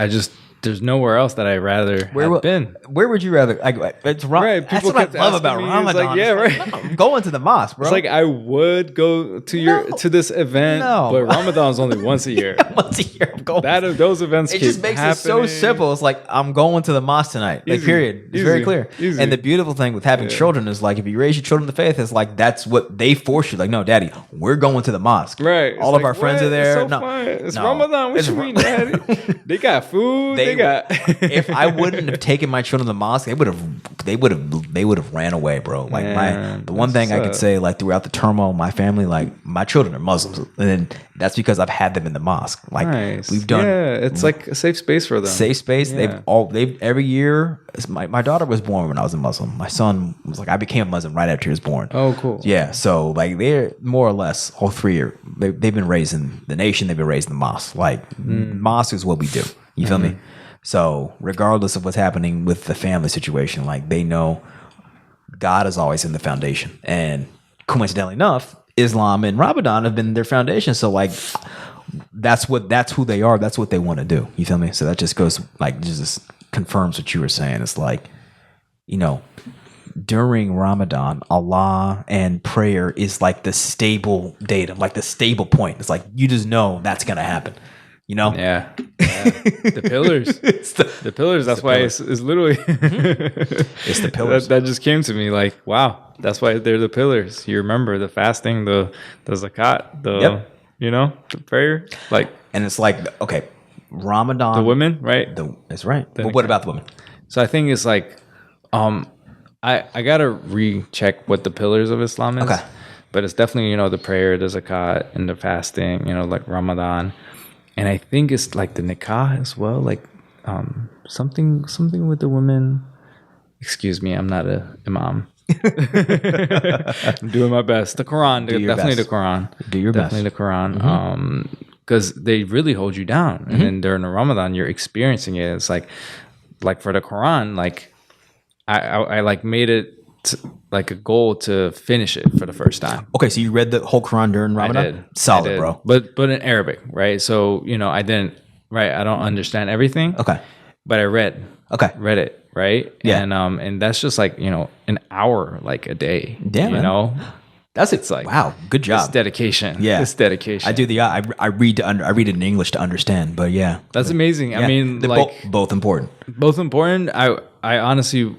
there's nowhere else that I'd rather have been. Where would you rather? It's right. People that's what I love about Ramadan. Like, right. I'm going to the mosque, bro. It's like I would go to this event, but Ramadan's only once a year. Once a year, I'm going. Those events. It just makes it so simple. It's like I'm going to the mosque tonight. Like period. It's very clear. Easy. And the beautiful thing with having children is like if you raise your children to faith, it's like that's what they force you. Like, no, Daddy, we're going to the mosque. Right. All of our friends are there. It's so fun. It's Ramadan. What you mean, Daddy? They got food. They got. If I wouldn't have taken my children to the mosque, they would have ran away, bro. Like the one thing I could say, like throughout the turmoil of my family, like my children are Muslims, and that's because I've had them in the mosque. Like we've done, it's like a safe space for them. Safe space. Yeah. They've every year. My daughter was born when I was a Muslim. My son was like I became a Muslim right after he was born. Oh, cool. Yeah. So like they're more or less all three are they've been raised in the nation. They've been raised in the mosque. Like mosque is what we do. You feel me? So regardless of what's happening with the family situation, like they know God is always in the foundation. And coincidentally enough, Islam and Ramadan have been their foundation. So like that's who they are. That's what they want to do. You feel me? So that just goes like just confirms what you were saying. It's like, during Ramadan, Allah and prayer is like the stable datum, like the stable point. It's like you just know that's gonna happen. Yeah. The pillars. The pillars. That's why it's literally. It's the pillars. That just came to me like, wow. That's why they're the pillars. You remember the fasting, the zakat, the prayer, like. And it's like okay, Ramadan. The women, right? That's right. But what about the women? So I think it's like, I gotta recheck what the pillars of Islam is. Okay. But it's definitely the prayer, the zakat, and the fasting. Like Ramadan. And I think it's like the nikah as well, like something with the women. excuse me, I'm not a imam. I'm doing my best. The Quran, definitely the Quran. Do your best. Definitely the Quran. Because they really hold you down. And then during the Ramadan, you're experiencing it. It's like for the Quran, like I like made it like a goal to finish it for the first time. Okay, so you read the whole Quran during Ramadan? I did. Solid, bro. But in Arabic, right? So, I don't understand everything. Okay. But I read it, right? Yeah. And that's just like, an hour like a day. Damn, man. It's like, wow, good job. It's dedication. Yeah. It's dedication. I do I read it in English to understand, but yeah. That's amazing. Yeah. I mean, they're like both important. Both important. I honestly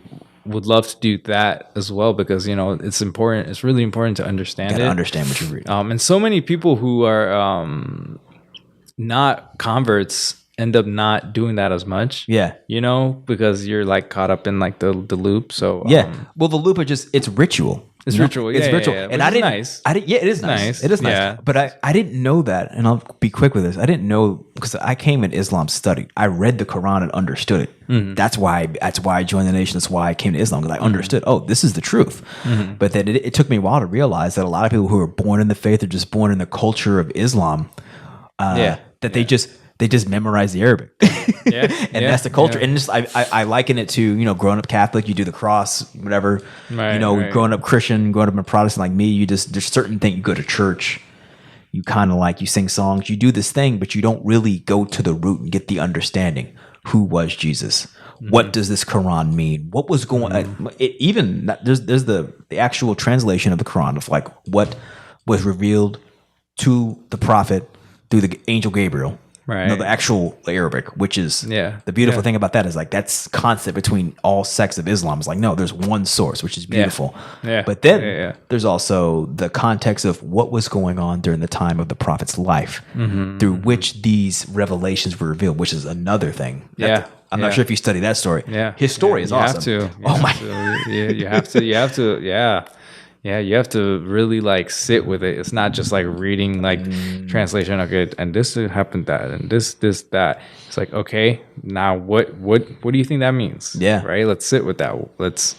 would love to do that as well because, it's important. It's really important to understand it. Understand what you read. And so many people who are not converts end up not doing that as much. Yeah. Because you're like caught up in like the loop. So well, the loop it's ritual. It's ritual. It's ritual. Yeah. And it is nice. It is nice. But I didn't know that, and I'll be quick with this. I didn't know because I came in Islam study. I read the Quran and understood it. That's why I joined the nation. That's why I came to Islam, because I understood, this is the truth. But then it took me a while to realize that a lot of people who are born in the faith are just born in the culture of Islam. They just memorize the Arabic. That's the culture. And just I liken it to, growing up Catholic, you do the cross, whatever. Right, growing up Christian, growing up a Protestant like me, there's certain things. You go to church, you kind of you sing songs, you do this thing, but you don't really go to the root and get the understanding. Who was Jesus? What does this Quran mean? What was going on? There's the actual translation of the Quran of like what was revealed to the prophet through the angel Gabriel. Right. No, the actual Arabic, which is the beautiful thing about that is like that's constant between all sects of Islam. It's like, no, there's one source, which is beautiful. Yeah. But then there's also the context of what was going on during the time of the prophet's life, through which these revelations were revealed, which is another thing. I'm not sure if you study that story. Yeah. His story is awesome. You have to. Yeah, you have to really like sit with it. It's not just like reading like translation. Okay, and this happened that, and this that. It's like, okay, now what do you think that means? Yeah, right. Let's sit with that. Let's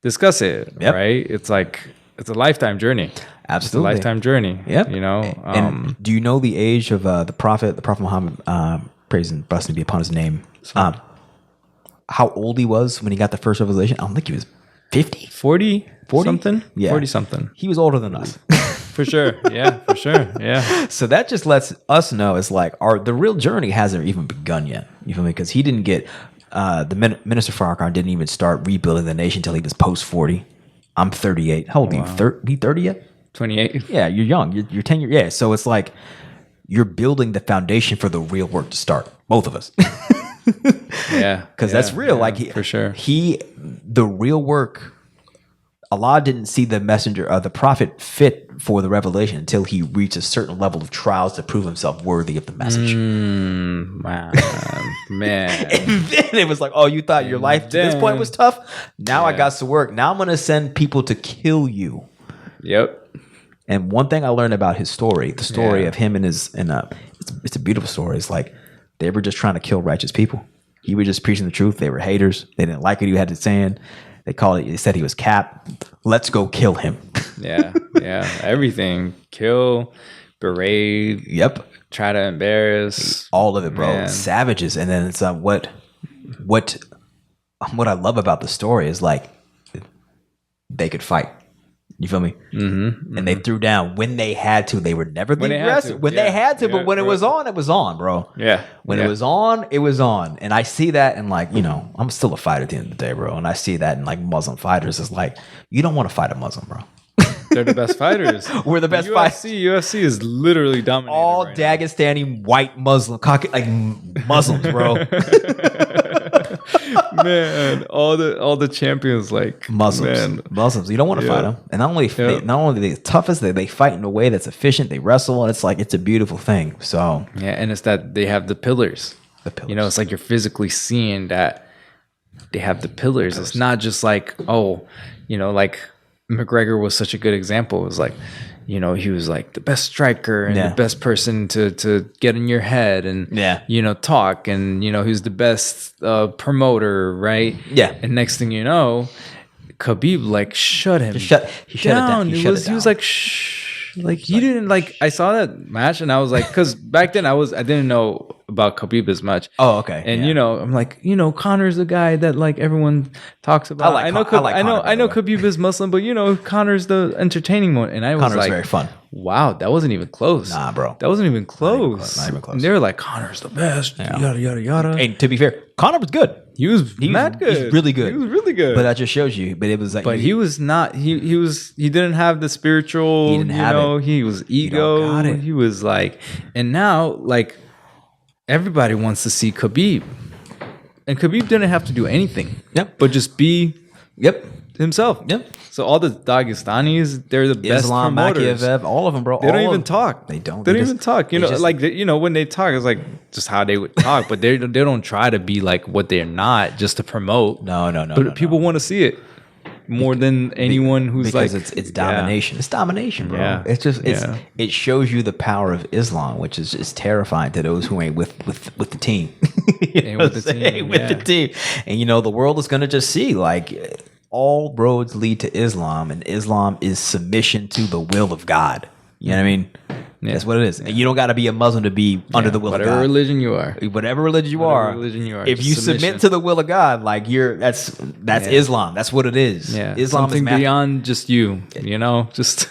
discuss it. Yep. Right. It's like it's a lifetime journey. Absolutely, it's a lifetime journey. Yep. And do you know the age of the Prophet Muhammad, praise and blessing be upon his name? How old he was when he got the first revelation? I don't think he was 50, 40 something. Yeah, 40 something. He was older than us. For sure. Yeah, for sure. Yeah. So that just lets us know it's like the real journey hasn't even begun yet. You feel me? Because he didn't get the Minister Farrakhan didn't even start rebuilding the nation until he was post 40. I'm 38. How old are you? Be 30 yet? 28. Yeah, you're young. You're 10 years. Yeah. So it's like you're building the foundation for the real work to start. Both of us. Yeah. Because that's real. Like for sure. The real work. Allah didn't see the messenger, the prophet, fit for the revelation until he reached a certain level of trials to prove himself worthy of the message. Man. And then it was like, oh, you thought your life to this point was tough? Now I got to work. Now I'm going to send people to kill you. And one thing I learned about his story, the story of him and it's a beautiful story. It's like they were just trying to kill righteous people. He was just preaching the truth. They were haters. They didn't like what he had to say. They said he was Cap. Let's go kill him. Yeah. Everything. Kill, berate. Yep. Try to embarrass. All of it, bro. Man. Savages. And then it's what I love about the story is like they could fight. You feel me? Mm-hmm. And they threw down when they had to. They were never the aggressor. When they had to, but when it was on, bro. Yeah. When it was on, it was on. And I see that and like, I'm still a fighter at the end of the day, bro. And I see that in like Muslim fighters. It's like, you don't want to fight a Muslim, bro. They're the best fighters. We're the best fighters. UFC is literally dominating. All right Dagestani white Muslim, like Muslims, bro. Man, all the champions like Muslims. You don't want to fight them. And not only the toughest, they fight in a way that's efficient. They wrestle, and it's like it's a beautiful thing. So and it's that they have the pillars. It's like you're physically seeing that they have the pillars. It's not just like like McGregor was such a good example. It was like, you know, he was like the best striker and Yeah. the best person to get in your head and, Yeah. you know, talk. And, you know, he's the best promoter, right? Yeah. And next thing you know, Khabib like shut him He shut it down. He was like, shh. Like he didn't like. I saw that match and I was like, because back then I didn't know about Khabib as much. Oh, okay. And yeah. you know, I'm like, you know, Connor's the guy that like everyone talks about. I know Connor, I know Khabib is Muslim, but you know, Connor's the entertaining one. And I was Connor's like, very fun. Wow, that wasn't even close. Nah, bro. That wasn't even close. Not even close. And they were like, Connor's the best. Yeah. Yada yada yada. And to be fair, Connor was good. He was mad good. He's really good. He was really good. But that just shows you. But it was like. But he was not. He didn't have the spiritual. He didn't have it. He was ego. got it. He was like, and now like everybody wants to see Khabib, and Khabib didn't have to do anything. Yep. But just be. Yep. Himself. Yep. So all the Dagestanis, they're the best Islam, promoters. Makiev, all of them, bro. They don't even talk. They don't. They don't even talk. You know, like you know, when they talk, it's like just how they would talk, but they don't try to be like what they're not, just to promote. No. But people want to see it more than anyone who's because like it's domination. Yeah. It's domination, bro. Yeah. It's just Yeah. it shows you the power of Islam, which is just terrifying to those who ain't with the team. Ain't with the team, Ain't with yeah. the team. And you know, the world is gonna just see like all roads lead to Islam, and Islam is submission to the will of God. You know what I mean? Yeah. That's what it is. And you don't got to be a Muslim to be under the will of whatever God. religion you are. Whatever religion you are, if just you submission. submit to the will of God, like that's Yeah. Islam. That's what it is. Yeah, Islam something is beyond just you. You know, just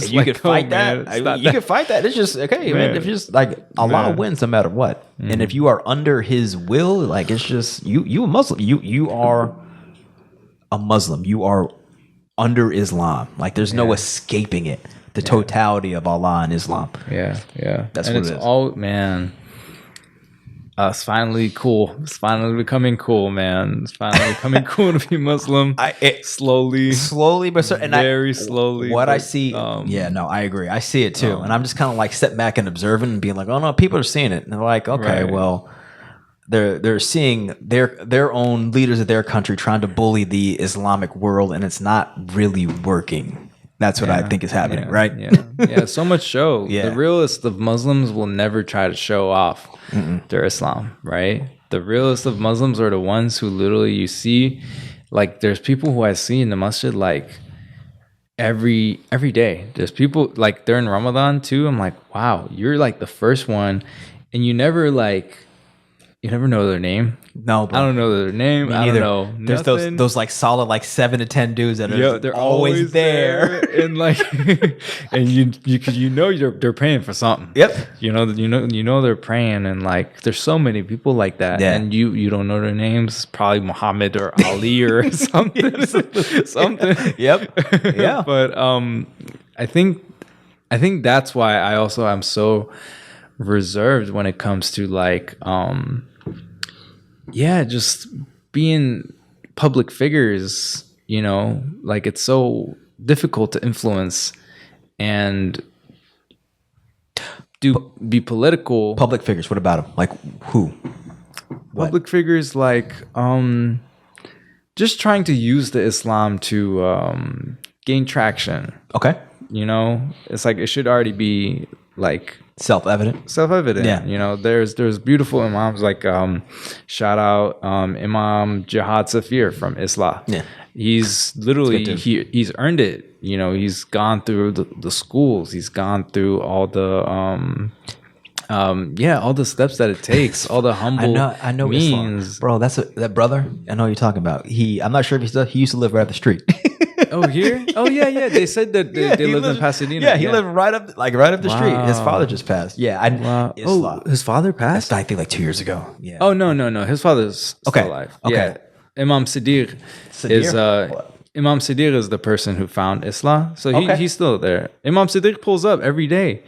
you let can go, fight man. that. It's not You that- can fight that. It's just okay, man. Man. If you just like Allah Man. wins no matter what, and if you are under His will, like it's just you a Muslim. You are a Muslim. You are under Islam. Like there's no Yeah. escaping it. The totality of Allah and Islam. Yeah, yeah. That's and what it's it is. all man. It's finally cool. It's finally becoming cool, man. It's finally becoming cool to be Muslim. Slowly, Slowly, but and very slowly. What I but, see, I agree. I see it too, and I'm just kind of like stepping back and observing and being like, oh no, people are seeing it, and they're like, okay, Right. well, they're seeing their own leaders of their country trying to bully the Islamic world, and it's not really working. That's what I think is happening, right? Yeah. So much show. Yeah. The realist of Muslims will never try to show off their Islam, right? The realist of Muslims are the ones who literally you see, like there's people who I see in the masjid like every day. There's people like during Ramadan too. I'm like, wow, you're like the first one, and you never know their name. No, bro. I don't know their name. I don't know. There's nothing. those like solid like 7 to 10 dudes that are Yeah, they're always there. and like, and you know they're praying for something. Yep. You know they're praying, and like there's so many people like that, Yeah. and you don't know their names. It's probably Muhammad or Ali or something. Something. Yep. Yeah. But I think that's why I also am so reserved when it comes to like just being public figures, you know, like it's so difficult to influence and be political. Public figures. What about them? Like who? Public figures like just trying to use the Islam to gain traction. Okay. You know, it's like it should already be like Self-evident. Yeah. You know, there's beautiful imams like shout out Imam Jihad Safir from Islam. Yeah. He's literally he's earned it. You know, he's gone through the schools. He's gone through all the all the steps that it takes, all the humble I know means. Islam. Bro, that brother, I know what you're talking about. I'm not sure if he used to live right up the street. Oh, here? Oh, yeah. They said that they lived in Pasadena. Yeah, he lived right up the street. His father just passed. Yeah, Wow. Islam. Oh, his father passed? I think like 2 years ago. Yeah. Oh, no. His father's still alive. Okay. Yeah. Imam Siddiq is Imam Siddiq is the person who found Islam. So he's still there. Imam Siddiq pulls up every day,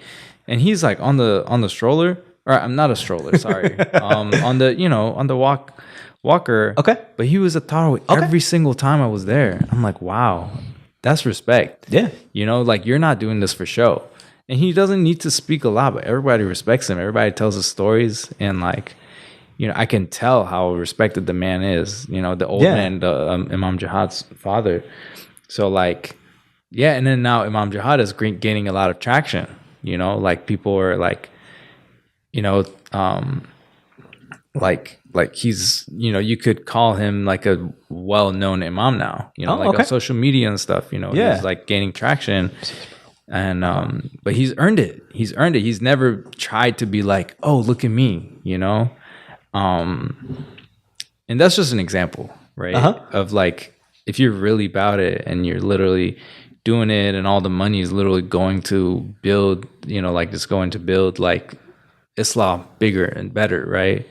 and he's like on the stroller. Or I'm not a stroller, sorry. on the walker. Okay. But he was a Tarawih every single time I was there. I'm like, wow, that's respect. Yeah. You know, like you're not doing this for show. And he doesn't need to speak a lot, but everybody respects him. Everybody tells his stories, and like, you know, I can tell how respected the man is. You know, the old man, the Imam Jihad's father. So like, yeah, and then now Imam Jihad is gaining a lot of traction. Like people are like, like he's, you could call him like a well-known imam now. On social media and stuff. He's like gaining traction, and but he's earned it. He's never tried to be like, oh, look at me. And that's just an example, right? Of like, if you're really about it and you're literally doing it, and all the money is literally going to build, like it's going to build like Islam bigger and better, right?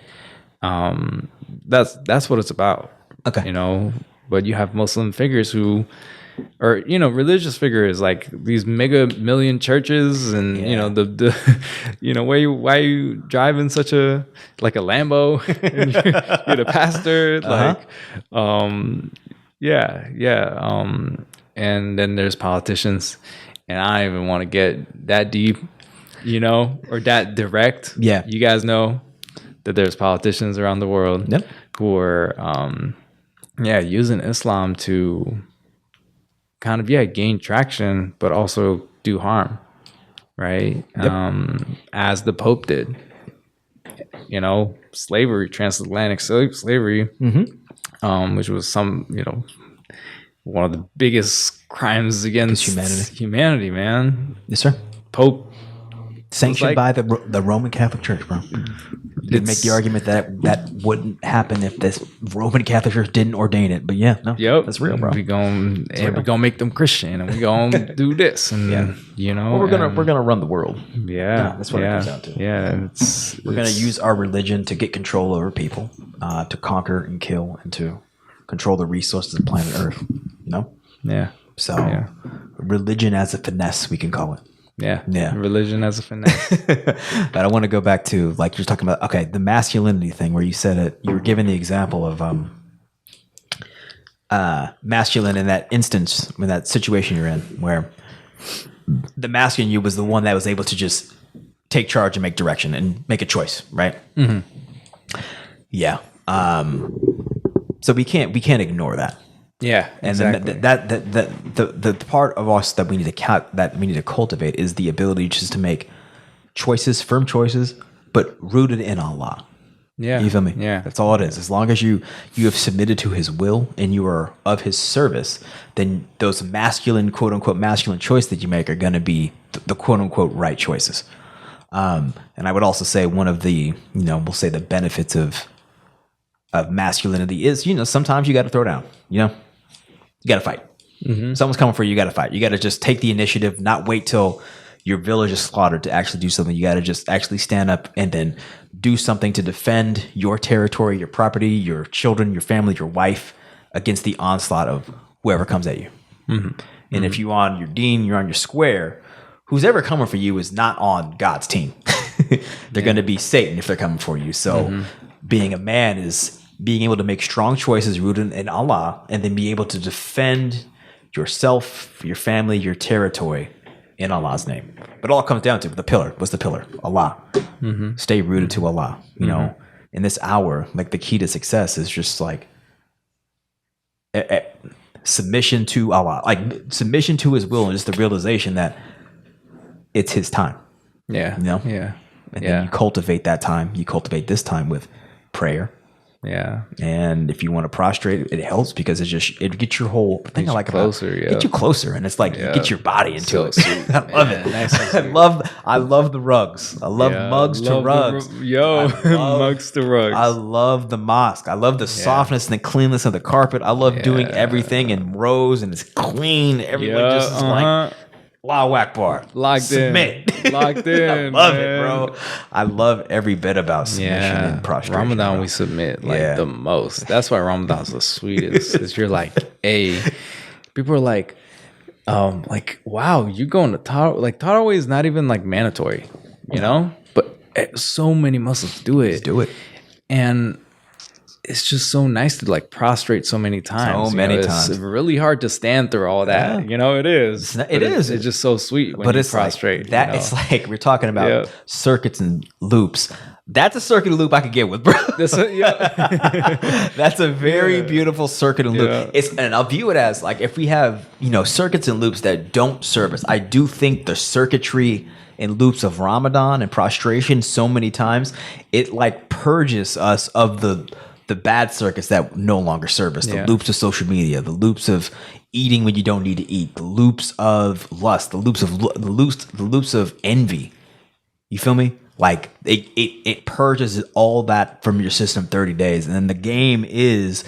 That's what it's about. Okay. But you have Muslim figures who, or religious figures, like these mega million churches, and the why are you driving such a Lambo? And you're the pastor, and then there's politicians, and I don't even want to get that deep, or that direct. Yeah, you guys know that there's politicians around the world who are using Islam to kind of gain traction, but also do harm, right? As the Pope did. Slavery, transatlantic slavery, which was one of the biggest crimes against humanity, man. Yes, sir. Pope sanctioned by the Roman Catholic Church, bro. You could make the argument that wouldn't happen if this Roman Catholic Church didn't ordain it. But that's real, bro. We're gonna make them Christian, and we're gonna do this, and we're gonna run the world. Yeah, that's what it comes down to. Yeah, we're gonna use our religion to get control over people, to conquer and kill, and to control the resources of planet Earth. Yeah. So, religion as a finesse, we can call it. Yeah. Religion as a finesse. But I want to go back to, like, you're talking about, the masculinity thing, where you said it, you were given the example of masculine in that instance, in that situation you're in, where the masculine you was the one that was able to just take charge and make direction and make a choice, right? Yeah. So we can't ignore that. Yeah, and exactly. the part of us that we need to cultivate is the ability just to make choices, firm choices, but rooted in Allah. Yeah, you feel me? Yeah, that's all it is. As long as you have submitted to His will and you are of His service, then those masculine, quote unquote, masculine choices that you make are going to be the quote unquote right choices. And I would also say one of the we'll say the benefits of masculinity is sometimes you got to throw down. You got to fight. Someone's coming for you. You got to fight. You got to just take the initiative, not wait till your village is slaughtered to actually do something. You got to just actually stand up and then do something to defend your territory, your property, your children, your family, your wife against the onslaught of whoever comes at you. And if you're on your deen, you're on your square, who's ever coming for you is not on God's team. They're going to be Satan if they're coming for you. So being a man is being able to make strong choices rooted in Allah, and then be able to defend yourself, your family, your territory in Allah's name. But it all comes down to the pillar. What's the pillar? Allah. Stay rooted to Allah. In this hour, like the key to success is just like submission to Allah, like submission to His will, and just the realization that it's His time. Yeah. And then you cultivate that time. You cultivate this time with prayer. Yeah. And if you want to prostrate, it helps because it gets your whole thing. I like closer, get you closer, and it's like you get your body into it. Sweet, I love it. Nice. I love the rugs. I love mugs to rugs. Mugs to rugs. I love the mosque. I love the softness and the cleanness of the carpet. I love doing everything in rows, and it's clean. Everyone just is like, Allahu Akbar. Submit. Locked in. I love it, bro. I love every bit about submission and prostration. Ramadan, bro. we submit the most. That's why Ramadan's the sweetest. Is you're like, people are like, wow, you going to Tarawih? Like Tarawih is not even like mandatory, but so many Muslims do it. Just do it. And it's just so nice to like prostrate so many times. Times. It's really hard to stand through all that. It is. It's just so sweet when you prostrate. It's like we're talking about circuits and loops. That's a circuit loop I could get with, bro. Yeah. That's a very beautiful circuit and loop. Yeah. And I'll view it as like if we have, circuits and loops that don't serve us. I do think the circuitry and loops of Ramadan and prostration so many times, it like purges us of the bad circuits that no longer serve us. The loops of social media, the loops of eating when you don't need to eat, the loops of lust, the loops of envy. You feel me? Like it purges all that from your system 30 days. And then the game is,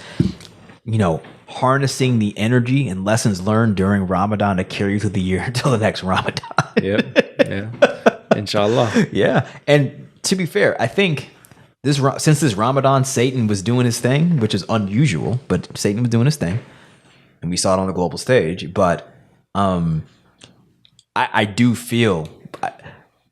harnessing the energy and lessons learned during Ramadan to carry you through the year until the next Ramadan. Yeah. Inshallah. Yeah. And to be fair, I think since this Ramadan, Satan was doing his thing, which is unusual, but Satan was doing his thing. And we saw it on the global stage. But I do feel...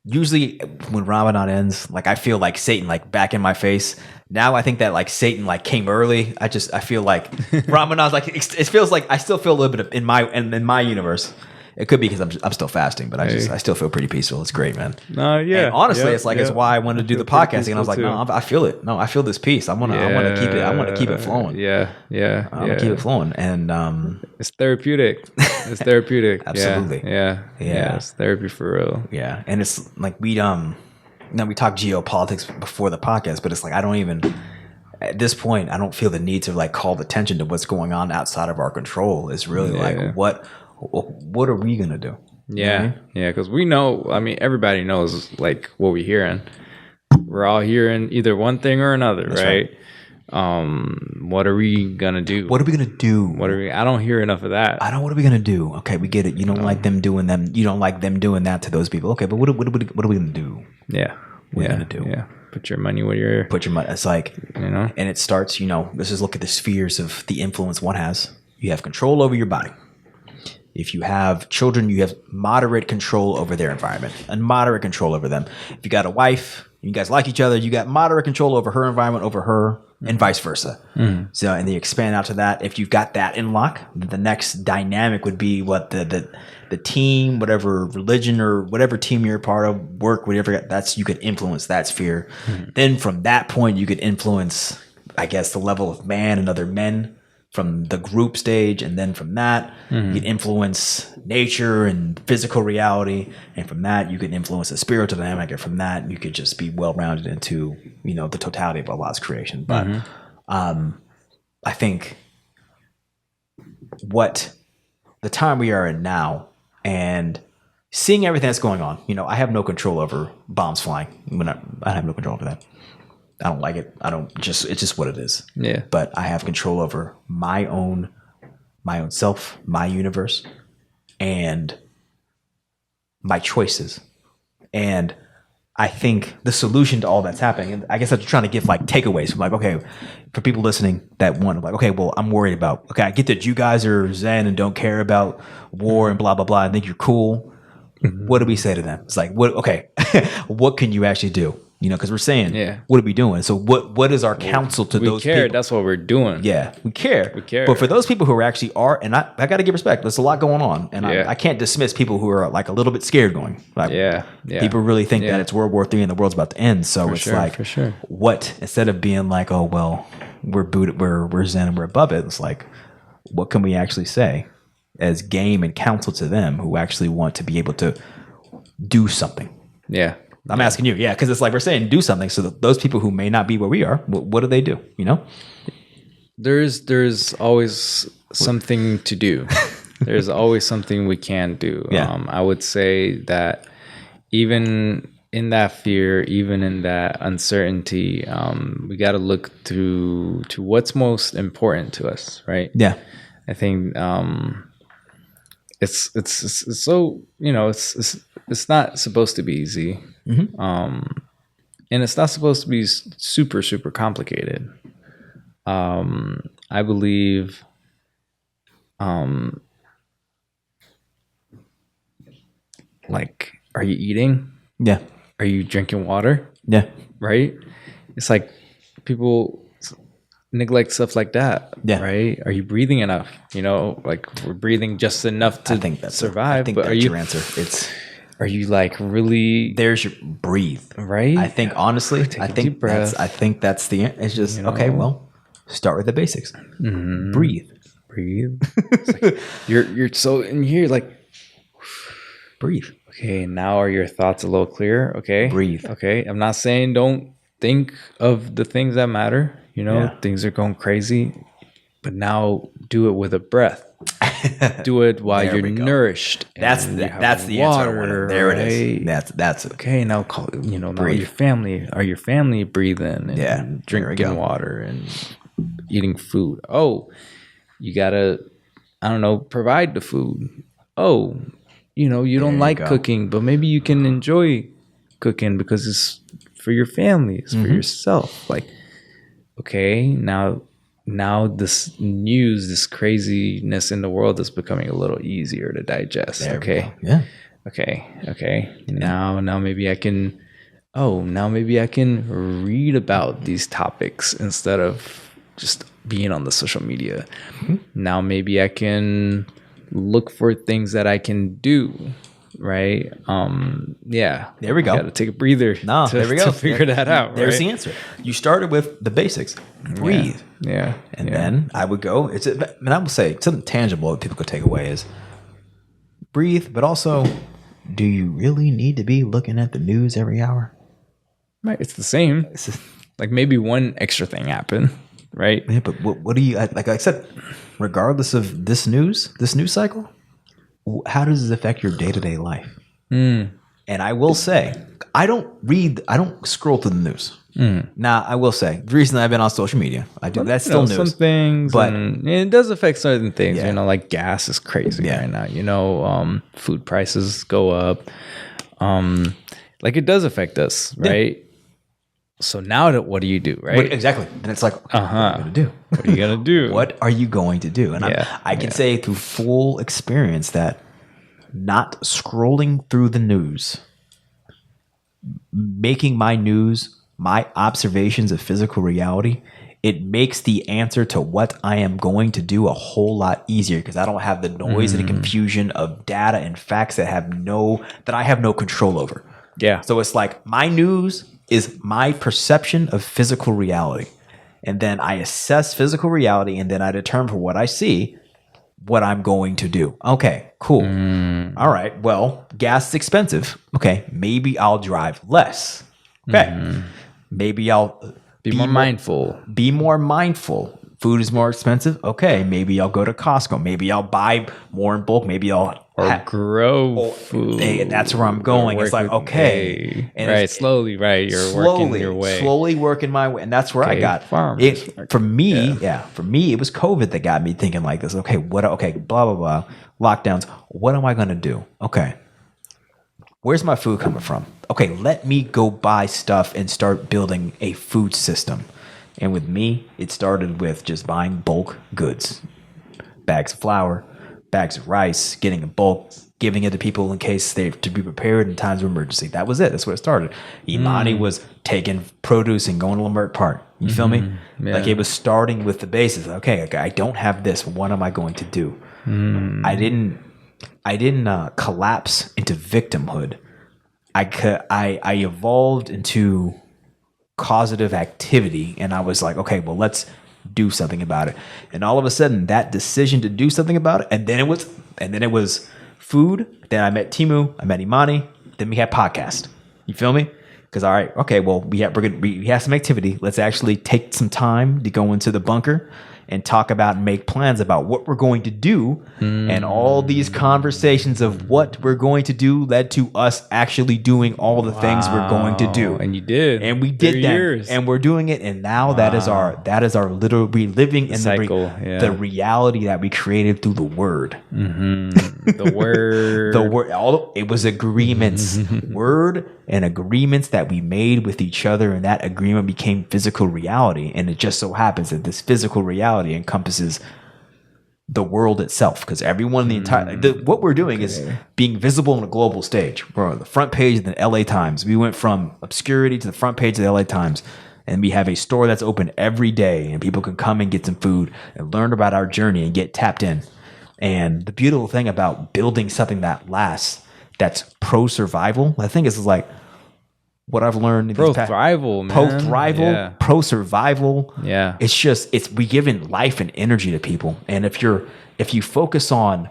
Usually when Ramadan ends, like I feel like Satan like back in my face. Now I think that like Satan like came early. I feel like Ramadan's like it feels like I still feel a little bit of in my universe. It could be because I'm still fasting, but I still feel pretty peaceful. It's great, man. No, yeah. And honestly, it's why I wanted to do the podcasting. And I was like, no, I feel it. No, I feel this peace. I want to keep it. I want to keep it flowing. Yeah. I want to keep it flowing, and it's therapeutic. It's therapeutic. Absolutely. Yeah. It's therapy for real. Yeah, and it's like we talk geopolitics before the podcast, but it's like I don't even. At this point, I don't feel the need to like call attention to what's going on outside of our control. It's really like what are we gonna do? Yeah, because we know. I mean, everybody knows like what we're hearing. We're all hearing either one thing or another, right? What are we gonna do? What are we gonna do? I don't hear enough of that. What are we gonna do? Okay, we get it. You don't like them doing them. You don't like them doing that to those people. Okay, but what are we gonna do? Yeah, what are we gonna do? Yeah, put your money where your It's like and it starts. Let's just look at the spheres of the influence one has. You have control over your body. If you have children, you have moderate control over their environment and moderate control over them. If you got a wife, you guys like each other, you got moderate control over her environment, over her, and vice versa. Mm-hmm. So, and they expand out to that. If you've got that in lock, the next dynamic would be what the team, whatever religion or whatever team you're a part of, work, whatever, you could influence that sphere. Mm-hmm. Then from that point, you could influence, I guess, the level of man and other men from the group stage, and then from that you can influence nature and physical reality, and from that you can influence the spiritual dynamic, and from that you could just be well-rounded into the totality of Allah's creation. But I think what the time we are in now and seeing everything that's going on, I have no control over bombs flying. I have no control over that. I don't like it. It's just what it is. Yeah. But I have control over my own self, my universe, and my choices. And I think the solution to all that's happening, and I guess I'm trying to give like takeaways from like, okay, for people listening that want like, okay, well, I'm worried about, okay, I get that you guys are zen and don't care about war and blah, blah, blah. I think you're cool. Mm-hmm. What do we say to them? It's like, what can you actually do? Because we're saying, what are we doing? So what is our counsel to those people? We care. That's what we're doing. Yeah, we care. But for those people who are actually and I got to give respect. There's a lot going on. And I can't dismiss people who are like a little bit scared going. Like, people really think that it's World War III and the world's about to end. So what, instead of being like, oh, well, we're zen and we're above it. It's like, what can we actually say as game and counsel to them who actually want to be able to do something? Yeah. I'm asking you, because it's like we're saying do something. So those people who may not be where we are, what do they do? There's always something to do. There's always something we can do. Yeah. I would say that even in that fear, even in that uncertainty, we got to look to what's most important to us, right? Yeah. I think it's so it's not supposed to be easy. Mm-hmm. And it's not supposed to be super, super complicated. I believe, like, are you eating? Yeah. Are you drinking water? Yeah. Right? It's like people neglect stuff like that. Yeah. Right? Are you breathing enough? Like we're breathing just enough to survive. I think but that's your answer. Are you like really There's your breathe. right? I think honestly, Take a deep breath. I think that's the. It's just okay. Well, start with the basics. Breathe. Breathe. It's like you're so in here like Breathe. okay, now are your thoughts a little clearer? Okay. Breathe. Okay. I'm not saying don't think of the things that matter. You know, Yeah. things are going crazy. But now do it with a breath. Do it while There you're we go. nourished. That's and the you have answer. I wanted. There it is. right? That's it. Okay, now call now Breathe. your family. Are your family breathing and Yeah, there we drinking go. water and eating food? Oh, you gotta, I don't know, provide the food. Oh, you There don't you like go. cooking, but maybe you can enjoy cooking because it's for your family, it's for yourself. Like, okay, now this news, this craziness in the world is becoming a little easier to digest. There we Okay. go. Yeah. Okay. Now maybe I can read about these topics instead of just being on the social media. Now maybe I can look for things that I can do. Right. Yeah. There we go. Got to take a breather. There we go. To figure that out. There's right? the answer. You started with the basics. Breathe. Yeah. And then I would go, I will say something tangible that people could take away is breathe, but also, do you really need to be looking at the news every hour? Right. It's the same. Like maybe one extra thing happened. Right. Yeah, but what do you, like I said, regardless of this news cycle, how does this affect your day-to-day life? And I will say, I don't scroll through the news. Now, I will say, the reason I've been on social media, I do. That's still news. Some things, but and it does affect certain things. Yeah. Like gas is crazy Yeah. right now. Food prices go up. Like it does affect us, right? So now what do you do, right? Exactly. And it's like, okay, what are you going to do? What are you gonna do? What are you going to do? And Yeah. I can say through full experience that not scrolling through the news, making my news my observations of physical reality, it makes the answer to what I am going to do a whole lot easier because I don't have the noise and the confusion of data and facts that I have no control over. Yeah. So it's like my news is my perception of physical reality. And then I assess physical reality and then I determine for what I see what I'm going to do. Okay, cool. All right, well, gas is expensive. Okay, maybe I'll drive less. Okay, maybe I'll Be more mindful. Be more mindful. Food is more expensive. Okay, maybe I'll go to Costco. Maybe I'll buy more in bulk. Maybe I'll grow food. Hey, that's where I'm going. It's like, okay. And right, slowly, right? You're working your way. Slowly working my way. And that's where I got farmers. For me, it was COVID that got me thinking like this. Okay, blah, blah, blah. Lockdowns. What am I going to do? Okay. Where's my food coming from? Okay, let me go buy stuff and start building a food system. And with me, it started with just buying bulk goods. Bags of flour, bags of rice, getting in bulk, giving it to people in case they to be prepared in times of emergency. That was it. That's where it started. Imani was taking produce and going to Lamert Park. You feel me? Yeah. Like it was starting with the basis. Okay, I don't have this. What am I going to do? I didn't collapse into victimhood. I evolved into causative activity, and I was like, okay, well, let's do something about it. And all of a sudden, that decision to do something about it, and then it was food. Then I met Timu, I met Imani. Then we had podcast. You feel me? Because all right, okay, well, we have some activity. Let's actually take some time to go into the bunker and talk about and make plans about what we're going to do. And all these conversations of what we're going to do led to us actually doing all the things we're going to do. And you did. And we did that. And we're doing it. And now that is our literally living in cycle, the reality that we created through the word. The word. The word. It was agreements. Word and agreements that we made with each other. And that agreement became physical reality. And it just so happens that this physical reality encompasses the world itself, because everyone in the entire what we're doing is being visible on a global stage. We're on the front page of the LA Times. We went from obscurity to the front page of the LA Times, and we have a store that's open every day, and people can come and get some food and learn about our journey and get tapped in. And the beautiful thing about building something that lasts that's pro survival. I think it's like what I've learned. Pro thrival, man. Pro thrival, Yeah. pro survival. Yeah. We giving life and energy to people. And if you focus on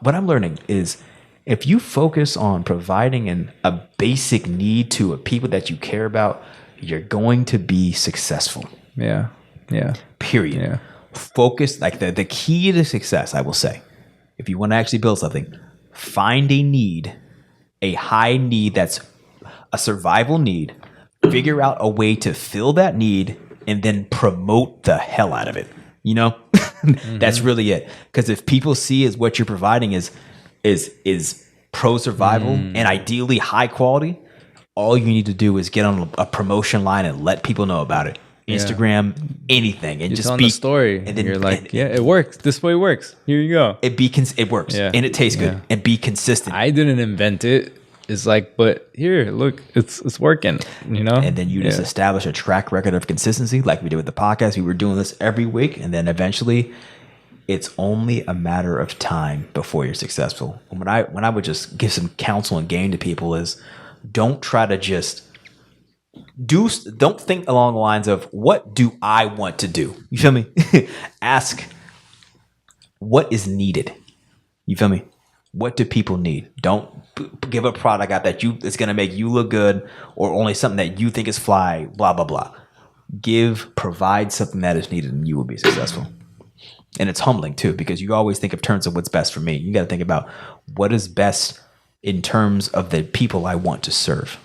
what I'm learning is if you focus on providing a basic need to a people that you care about, you're going to be successful. Yeah. Yeah. Period. Yeah. Focus, like the key to success, I will say, if you want to actually build something, find a high need that's a survival need, figure out a way to fill that need, and then promote the hell out of it. You know, that's really it. Because if people see as what you're providing is pro survival and ideally high quality, all you need to do is get on a promotion line and let people know about it. Instagram, anything, and You're just telling be the story, and then you're like, yeah, it works. This way works. Here you go. It works, Yeah. and it tastes good, Yeah. and be consistent. I didn't invent it. It's like, but here, look, it's working. You know, And then you just establish a track record of consistency, like we did with the podcast. We were doing this every week, and then eventually, it's only a matter of time before you're successful. And when I would just give some counsel and game to people is, don't try to just don't think along the lines of what do I want to do. You feel me? Ask what is needed. You feel me? What do people need? Don't give a product out that it's going to make you look good or only something that you think is fly, blah, blah, blah. Provide something that is needed and you will be successful. And it's humbling too, because you always think in terms of what's best for me. You got to think about what is best in terms of the people I want to serve.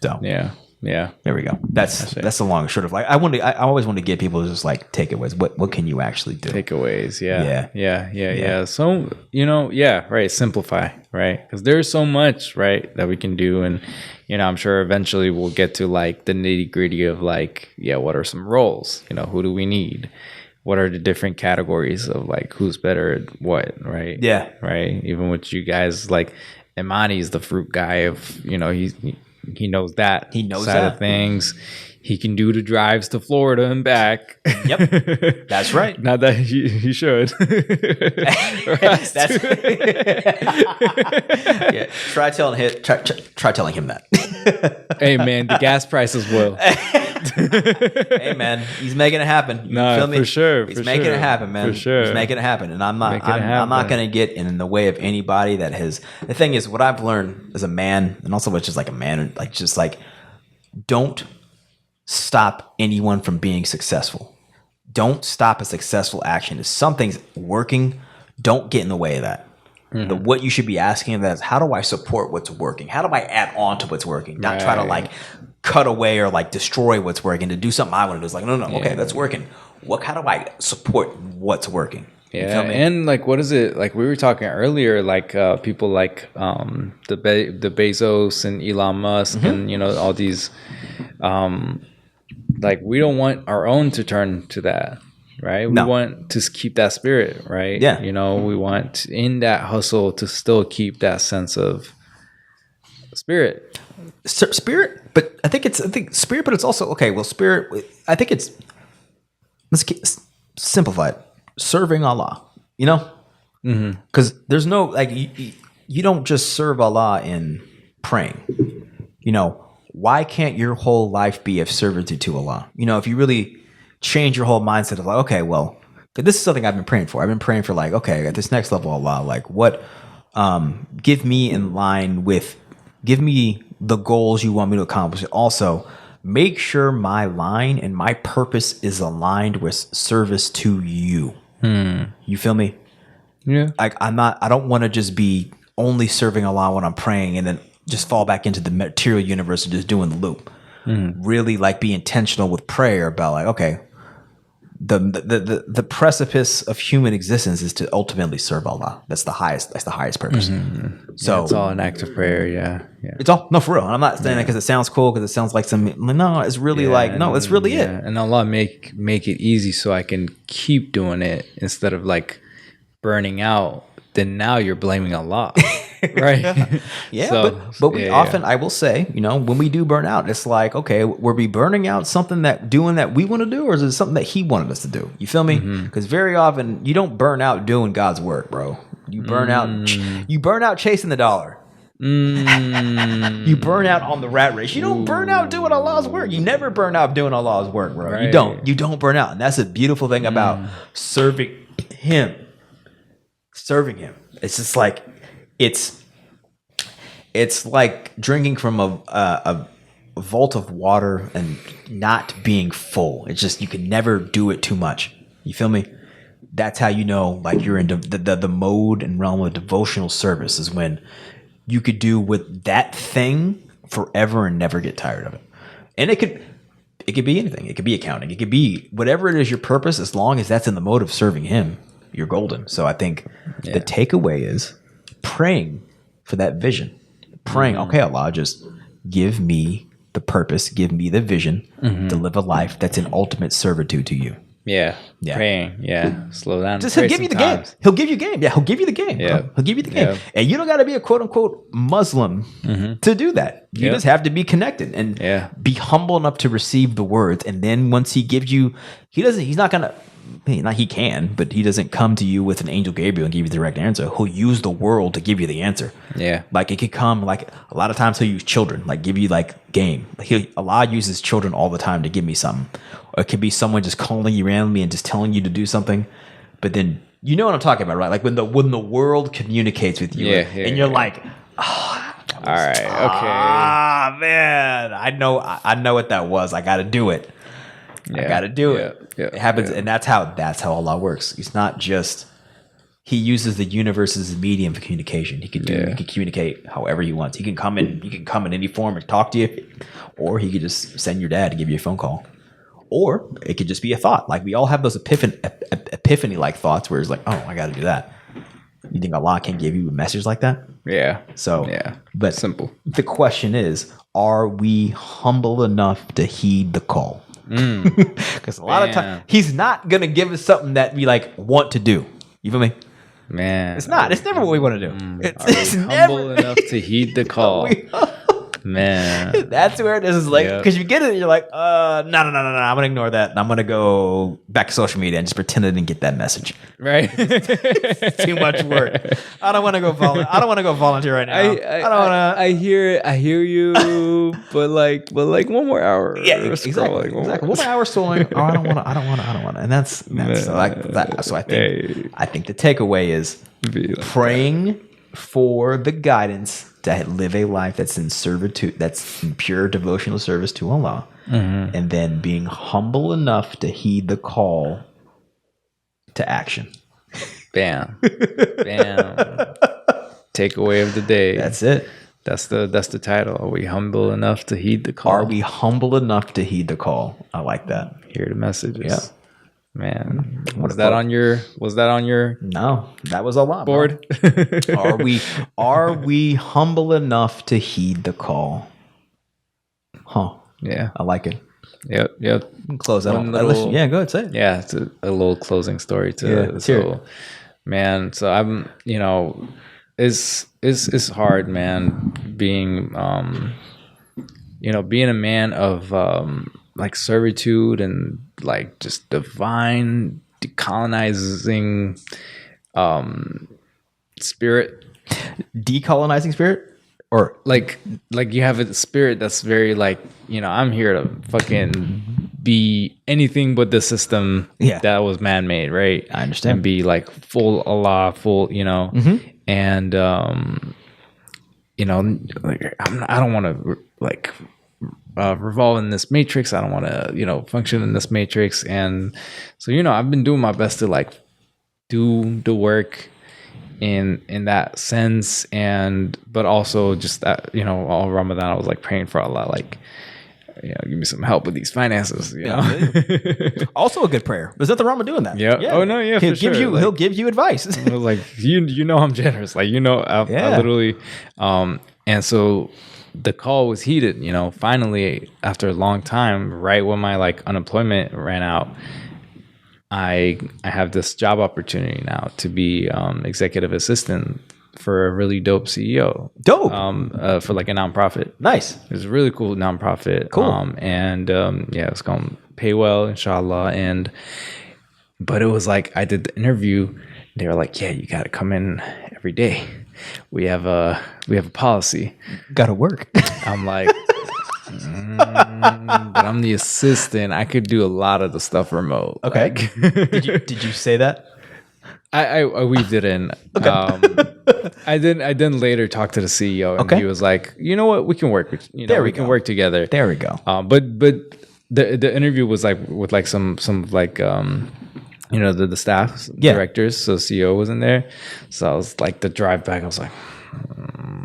So yeah. There we go. That's the long and short of like I always want to get people just like takeaways. What can you actually do? Takeaways. Yeah. So right. Simplify, right? Because there's so much, right, that we can do, and I'm sure eventually we'll get to like the nitty gritty of like, what are some roles? Who do we need? What are the different categories of like who's better at what, right? Yeah. Right. Even with you guys, like Imani's the fruit guy of he knows that side of things. He can do the drives to Florida and back. Yep, that's right. Not that he should. Try telling him that. Hey man, the gas prices will. Hey man, he's making it happen. No, feel me? For sure. He's making it happen, man. For sure. He's making it happen, and I'm not going to get in the way of anybody that has. The thing is, what I've learned as a man, and also just like a man, like just like, don't stop anyone from being successful. Don't stop a successful action. If something's working, don't get in the way of that. Mm-hmm. What you should be asking that is, how do I support what's working? How do I add on to what's working? Not try to like cut away or like destroy what's working to do something I want to do. It's like, no, okay, that's working. How do I support what's working? Yeah, and like, what is it like? We were talking earlier, like people like the Bezos and Elon Musk, and all these. Like, we don't want our own to turn to that, right? We want to keep that spirit, right? Yeah. We want in that hustle to still keep that sense of spirit. Spirit, but I think spirit, but it's also okay. Well, spirit, I think it's let's simplify it. Serving Allah, because there's no like you don't just serve Allah in praying, Why can't your whole life be of servitude to Allah? If you really change your whole mindset of like, okay, well, this is something I've been praying for. I've been praying for like, okay, at this next level, Allah, like what, give me the goals you want me to accomplish. Also, make sure my line and my purpose is aligned with service to you. You feel me? Yeah. Like I don't want to just be only serving Allah when I'm praying and then just fall back into the material universe and just doing the loop. Really like be intentional with prayer about like, okay, the precipice of human existence is to ultimately serve Allah. That's the highest purpose. So it's all an act of prayer. Yeah. It's all, no, for real. And I'm not saying that because it sounds cool, because it sounds like no, it's really it's really it. And Allah make it easy so I can keep doing it instead of like burning out then now you're blaming Allah. Right. Yeah, So, but we often, I will say, when we do burn out, it's like, okay, were we burning out something that we want to do, or is it something that he wanted us to do? You feel me? Because very often you don't burn out doing God's work, bro. You burn out chasing the dollar. You burn out on the rat race. You don't burn out doing Allah's work. You never burn out doing Allah's work, bro. Right. You don't burn out. And that's a beautiful thing about serving him. It's just like, it's like drinking from a vault of water and not being full. It's just, you can never do it too much. You feel me? That's how you know, like, you're in the mode and realm of devotional service, is when you could do with that thing forever and never get tired of it. And it could be anything. It could be accounting. It could be whatever it is your purpose, as long as that's in the mode of serving him, you're golden. So I think the takeaway is praying for that vision. Praying, okay, Allah, just give me the purpose, give me the vision to live a life that's in ultimate servitude to you. Yeah. Praying. Yeah. Slow down. Just he'll give you the game. He'll give you game. Yeah, he'll give you the game. Yeah. He'll give you the game. And you don't got to be a quote unquote Muslim to do that. You just have to be connected and be humble enough to receive the words. And then once he gives you, he's not going to, he can, but he doesn't come to you with an angel Gabriel and give you the direct answer. He'll use the world to give you the answer. Yeah. Like, it could come, like, a lot of times he'll use children, like give you like game. Allah uses children all the time to give me something. Or it could be someone just calling you randomly and just telling you to do something. But then, you know what I'm talking about, right? Like when the world communicates with you and you're like, all right, okay. Man, I know what that was. I got to do it. I got to do it. It happens. And that's how Allah works. It's not just, he uses the universe as a medium for communication. He can communicate however he wants. He can come in any form and talk to you, or he could just send your dad to give you a phone call. Or it could just be a thought. Like, we all have those epiphany like thoughts where it's like, oh, I got to do that. You think Allah can give you a message like that? Yeah. So, but simple. The question is, are we humble enough to heed the call? Because a lot of times he's not going to give us something that we like want to do. You feel me? Man. It's not. It's never what we want to do. It's humble enough to heed the call. Man, that's where this is like, because you get it and you're like, no, I'm gonna ignore that and I'm gonna go back to social media and just pretend I didn't get that message. Right. Too much work. I don't want to go volunteer right now. I don't want to. I hear you, but like one more hour. Yeah, exactly. One more hour scrolling. Oh, I don't want to. And that's so like that. So I think the takeaway is praying for the guidance to live a life that's in servitude, that's in pure devotional service to Allah, and then being humble enough to heed the call to action. Bam. Takeaway of the day. That's it. That's the title. Are we humble enough to heed the call? Are we humble enough to heed the call? I like that. Hear the messages. Yeah. Man, was that on your No, that was a lot board. Are we humble enough to heed the call? Huh. Yeah, I like it. Yep. Close that on. Go ahead, say it. Yeah, it's a little closing story too. So man, so I'm it's hard, man, being being a man of like servitude and like just divine decolonizing spirit. Decolonizing spirit? Or like you have a spirit that's very like, I'm here to fucking be anything but the system that was man-made, right? I understand. And be like full Allah, full, and like I don't want to like revolve in this matrix. I don't want to, function in this matrix. And so, I've been doing my best to like do the work in that sense. But also just that, all Ramadan, I was like praying for Allah, like, give me some help with these finances, Also a good prayer. There's nothing wrong with doing that. Yeah. Oh no. Yeah. He'll give you advice. I was like, I'm generous. Like, I literally, and so the call was heated, finally after a long time, right when my like unemployment ran out, I have this job opportunity now to be executive assistant for a really dope CEO. Dope. For like a nonprofit. Nice. It's a really cool nonprofit. Cool. It's going to pay well, inshallah. But it was like, I did the interview. They were like, yeah, you got to come in every day. We have a policy. Got to work. I'm like, but I'm the assistant. I could do a lot of the stuff remote. Okay. Like, Did you say that? I weaved it in. Okay. I then later talk to the CEO, and he was like, you know what, we can work. We can work together. There we go. But the interview was like with like some like the staff directors. So CEO wasn't there. So I was like, the drive back, I was like,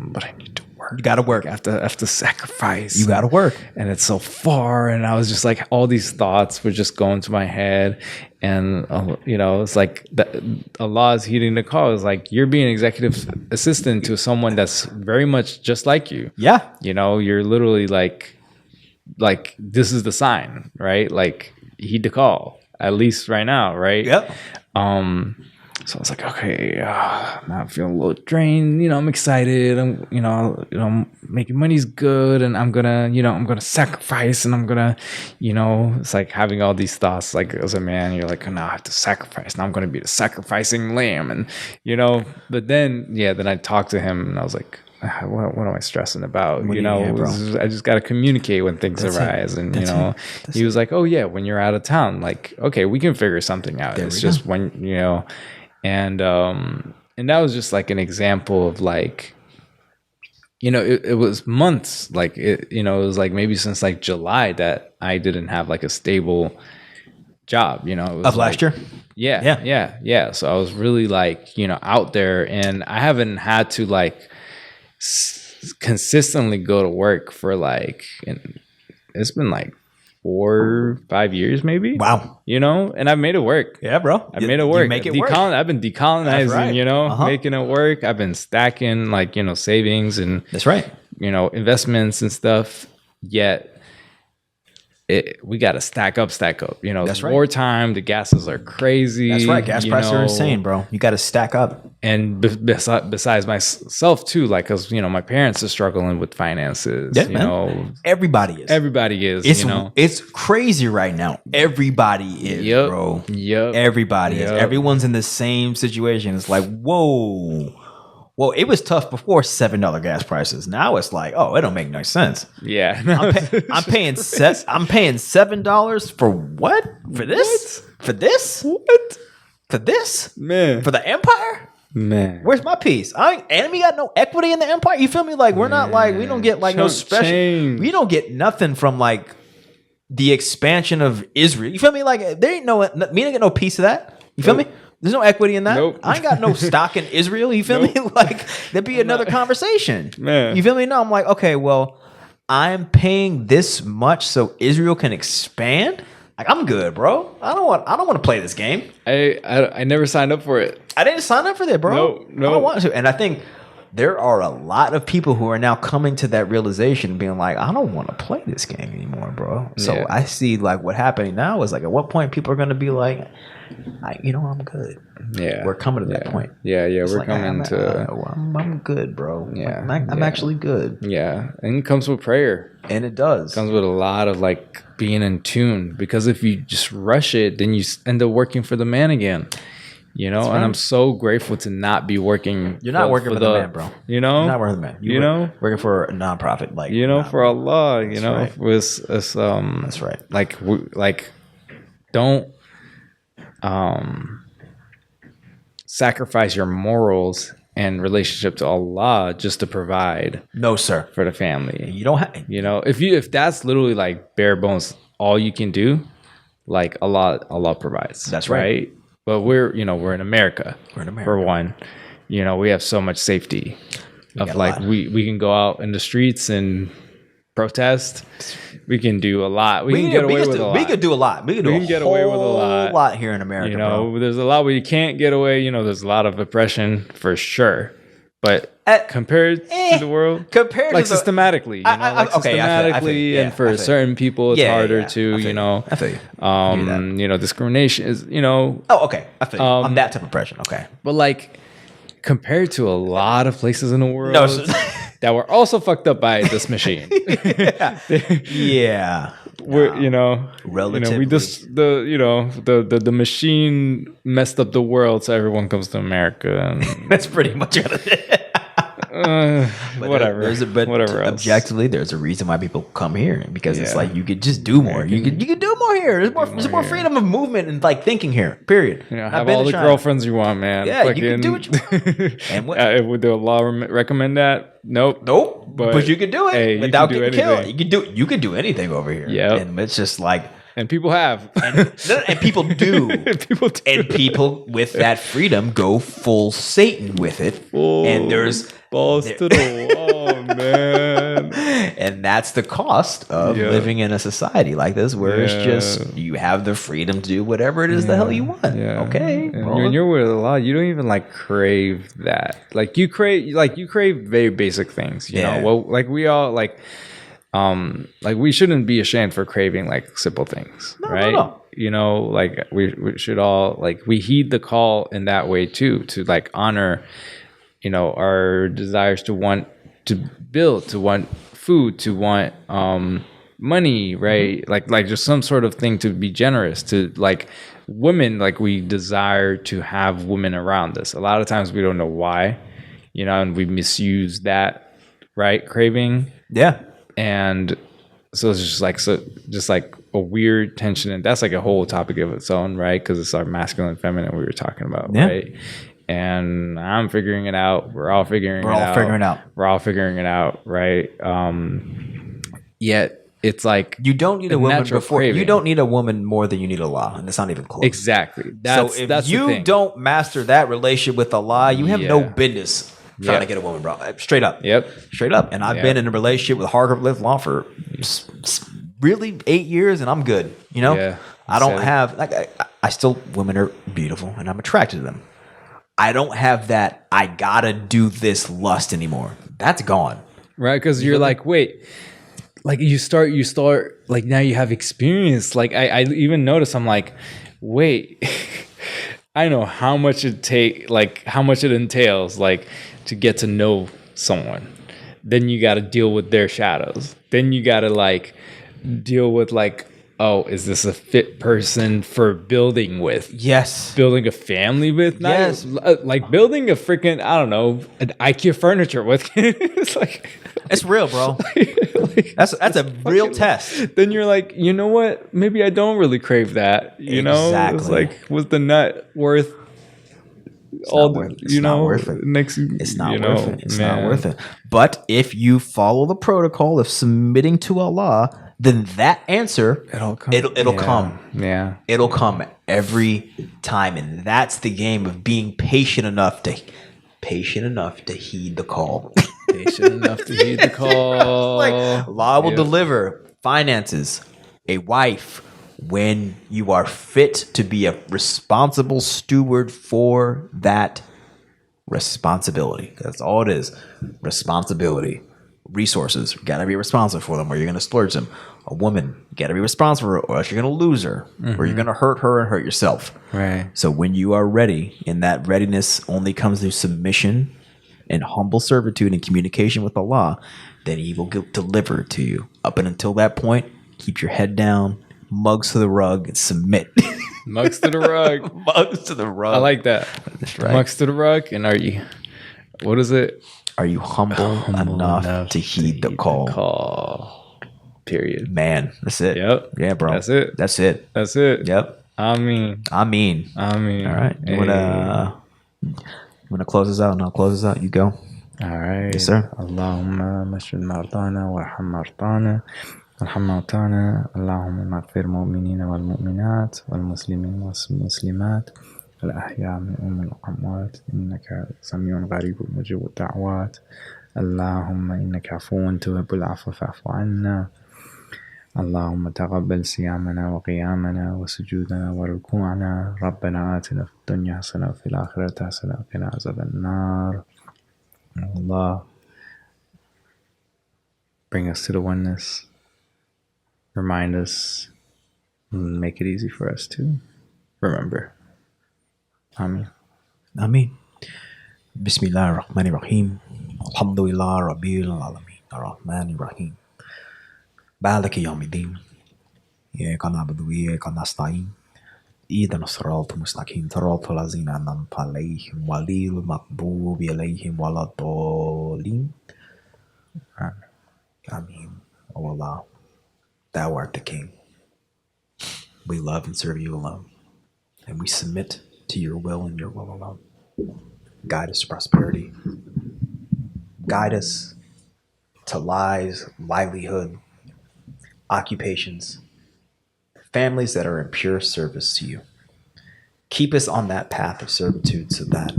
but I need to work. You got to work. I have to sacrifice. You got to work. And it's so far. And I was just like, all these thoughts were just going to my head. And, it's like Allah is heeding the call. It's like, you're being executive assistant to someone that's very much just like you. Yeah. You're literally like this is the sign, right? Like, heed the call, at least right now, right? Yep. So I was like, okay, now I'm feeling a little drained. I'm excited. I'm making money's good, and I'm gonna sacrifice, and I'm gonna, it's like having all these thoughts. Like, as a man, you're like, no, I have to sacrifice. Now I'm gonna be the sacrificing lamb, and But then I talked to him, and I was like, what am I stressing about? I just got to communicate when things arise. And, he was like, oh yeah, when you're out of town, like, okay, we can figure something out. It's just when, and that was just like an example of like, it was months, like, it was like maybe since like July that I didn't have like a stable job, it was of last year. Yeah. So I was really like, out there, and I haven't had to like consistently go to work for like, and it's been like 4 or 5 years maybe. Wow. And I've made it work. Yeah, bro. I've made it work. Make it work. I've been decolonizing, right. Making it work. I've been stacking like, savings and that's right. Investments and stuff. Yet we got to stack up. That's right. Wartime, the gases are crazy. That's right. Gas prices are insane, bro. You got to stack up. And besides myself too, like, cause my parents are struggling with finances. Yeah, man. Everybody is. It's crazy right now. Everybody is, bro. Yep. Everybody is. Everyone's in the same situation. It's like, whoa. Well, it was tough before $7 gas prices. Now it's like, it don't make no sense. Yeah, I'm paying $7 for what? For this? What? For this? What? For this? Man. For the empire? Man. Where's my piece? Enemy got no equity in the empire. You feel me? Like, we're not like, we don't get like no special. Change. We don't get nothing from like the expansion of Israel. You feel me? Like, there ain't we don't get no piece of that. You feel me? There's no equity in that. Nope. I ain't got no stock in Israel. You feel me? Like, there'd be another conversation. Man. You feel me? No, I'm like, okay, well, I'm paying this much so Israel can expand. Like, I'm good, bro. I don't want to play this game. I never signed up for it. I didn't sign up for that, bro. No. I don't want to. And I think there are a lot of people who are now coming to that realization, being like, I don't want to play this game anymore, bro. So I see like what happening now is like, at what point people are going to be like, I'm good. Yeah, we're coming to that point. Yeah, we're like, coming to. I'm good, bro. Yeah, I'm actually good. Yeah, and it comes with prayer, and it does. It comes with a lot of like being in tune, because if you just rush it, then you end up working for the man again. Right. And I'm so grateful to not be working. You're not working for the man, bro. You're not working for the man. You're working for a nonprofit, like for Allah. Right. That's right. Like, don't sacrifice your morals and relationship to Allah just to provide. No, sir. For the family. You don't have. If that's literally like bare bones, all you can do, like Allah provides. That's right. But we're in America. We're in America. For one, we have so much safety. We can go out in the streets and protest. We can do a lot. We can get away with a lot. We could do a lot. We can get away with a lot here in America. There's a lot where you can't get away. There's a lot of oppression for sure. but compared to the world, compared like to the, systematically, systematically, and for certain people, it's harder to, I feel you. Discrimination is, Oh, okay. I feel you. I'm that type of person. Okay. but like compared to a lot of places in the world No, that were also fucked up by this machine. Yeah. We're, Relatively. we just the machine messed up the world, so everyone comes to America, and That's pretty much it. whatever. Whatever else. Objectively, there's a reason why people come here, because it's like you could just do more. You could do more here. There's more freedom of movement and like thinking here. Period. Have all the girlfriends you want, man. Yeah, you can do what you want. And what? Would the law recommend that? Nope. But you could do it without getting killed. You could do anything over here. Yeah. And it's just like. And people have. And people do. And people with that freedom go full Satan with it. And there's balls to the wall, man. And that's the cost of living in a society like this, where it's just you have the freedom to do whatever it is the hell you want. Yeah. Okay. And when you're with a law, you don't even like crave that. Like you crave very basic things. You know, well, like we all like we shouldn't be ashamed for craving like simple things, right? No. Like we should all like we heed the call in that way too, to like honor, our desires to want to build, to want food, to want money, right? Like just some sort of thing to be generous to, like women, like we desire to have women around us. A lot of times we don't know why, and we misuse that, right? Craving. Yeah. And so it's just like a weird tension, and that's like a whole topic of its own, right? Because it's our masculine and feminine we were talking about, right? And I'm figuring it out. We're all figuring it out, right? Yet it's like you don't need a woman before craving. You don't need a woman more than you need Allah, and it's not even close. Exactly. So if you don't master that relationship with Allah, you have no business trying to get a woman, bro. Straight up. Yep. Straight up. And I've been in a relationship with Harker Lift Law for really 8 years, and I'm good. Yeah, I don't have I still, women are beautiful, and I'm attracted to them. I don't have that I gotta do this lust anymore. That's gone. Right, because you're like, wait, like you start like now you have experience. Like I even notice, I'm like, wait, I know how much how much it entails, like to get to know someone. Then you got to deal with their shadows. Then you got to like deal with like, oh, is this a fit person for building with? Yes. Building a family with? Yes. Like building a freaking, I don't know, an IKEA furniture with. It's like, it's real, bro. That's a real test. Then you're like, you know what? Maybe I don't really crave that. Exactly. It's like, was the nut worth It's not worth it. It's not worth it. It's not worth it. But if you follow the protocol of submitting to Allah, then that answer it'll come. Yeah. It'll come every time. And that's the game of being patient enough to heed the call. Patient enough to heed the call. Like Allah will deliver finances, a wife, when you are fit to be a responsible steward for that responsibility. That's all it is. Responsibility. Resources. You gotta be responsible for them or you're gonna splurge them. A woman, you gotta be responsible for her or else you're gonna lose her. Or you're gonna hurt her and hurt yourself. Right. So when you are ready, and that readiness only comes through submission and humble servitude and communication with Allah, then He will deliver it to you. Up and until that point, keep your head down, mugs to the rug, and submit. Mugs to the rug. Mugs to the rug. I like that. That's right. Mugs to the rug. And what is it? Are you humble enough to heed the call? Period. Man, that's it. Yep. Yeah, bro. That's it. That's it. That's it. Yep. I mean. All right. You wanna close this out? And I'll close this out. You go. All right. Yes, sir. Allahumma mashfid martana warham martana warham mautana. Allahumma maghfir mu'minina wal mu'minat wal muslimin wal muslimat wal ahya minhum wal amwat innaka samiun qaribun mujibud da'wat. Allahumma innaka afuwun tuhibbul afwa fa'fu 'anna. اللهم تقبل صيامنا وقيامنا وسجودنا وركوعنا. ربنا آتنا في الدنيا حسنة وفي الآخرة حسنة وقنا عذاب النار. Allah, bring us to the oneness. Remind us and make it easy for us to remember. Amen. Ameen. Bismillahirrahmanirrahim. Alhamdulillah Rabbil Alamin. Ar-Rahmanir-Rahim. Maliki Yawmiddin. إياك نعبد وإياك نستعين اهدنا الصراط المستقيم صراط الذين أنعمت عليهم غير المغضوب عليهم ولا الضالين. Ameen. O Allah, Thou art the King. We love and serve You alone, and we submit to Your will and Your will alone. Guide us to prosperity. Guide us to lives, livelihood, occupations, families that are in pure service to You. Keep us on that path of servitude so that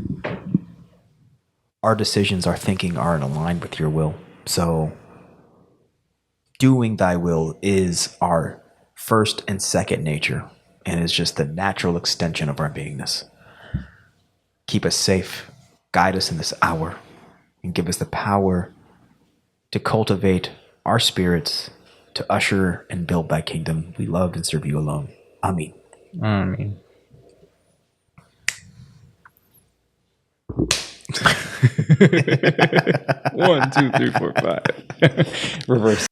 our decisions, our thinking are in aligned with Your will. So doing Thy will is our first and second nature, and is just the natural extension of our beingness. Keep us safe, guide us in this hour, and give us the power to cultivate our spirits, to usher and build Thy kingdom. We love and serve You alone. Ameen. Amen. 1, 2, 3, 4, 5. Reverse.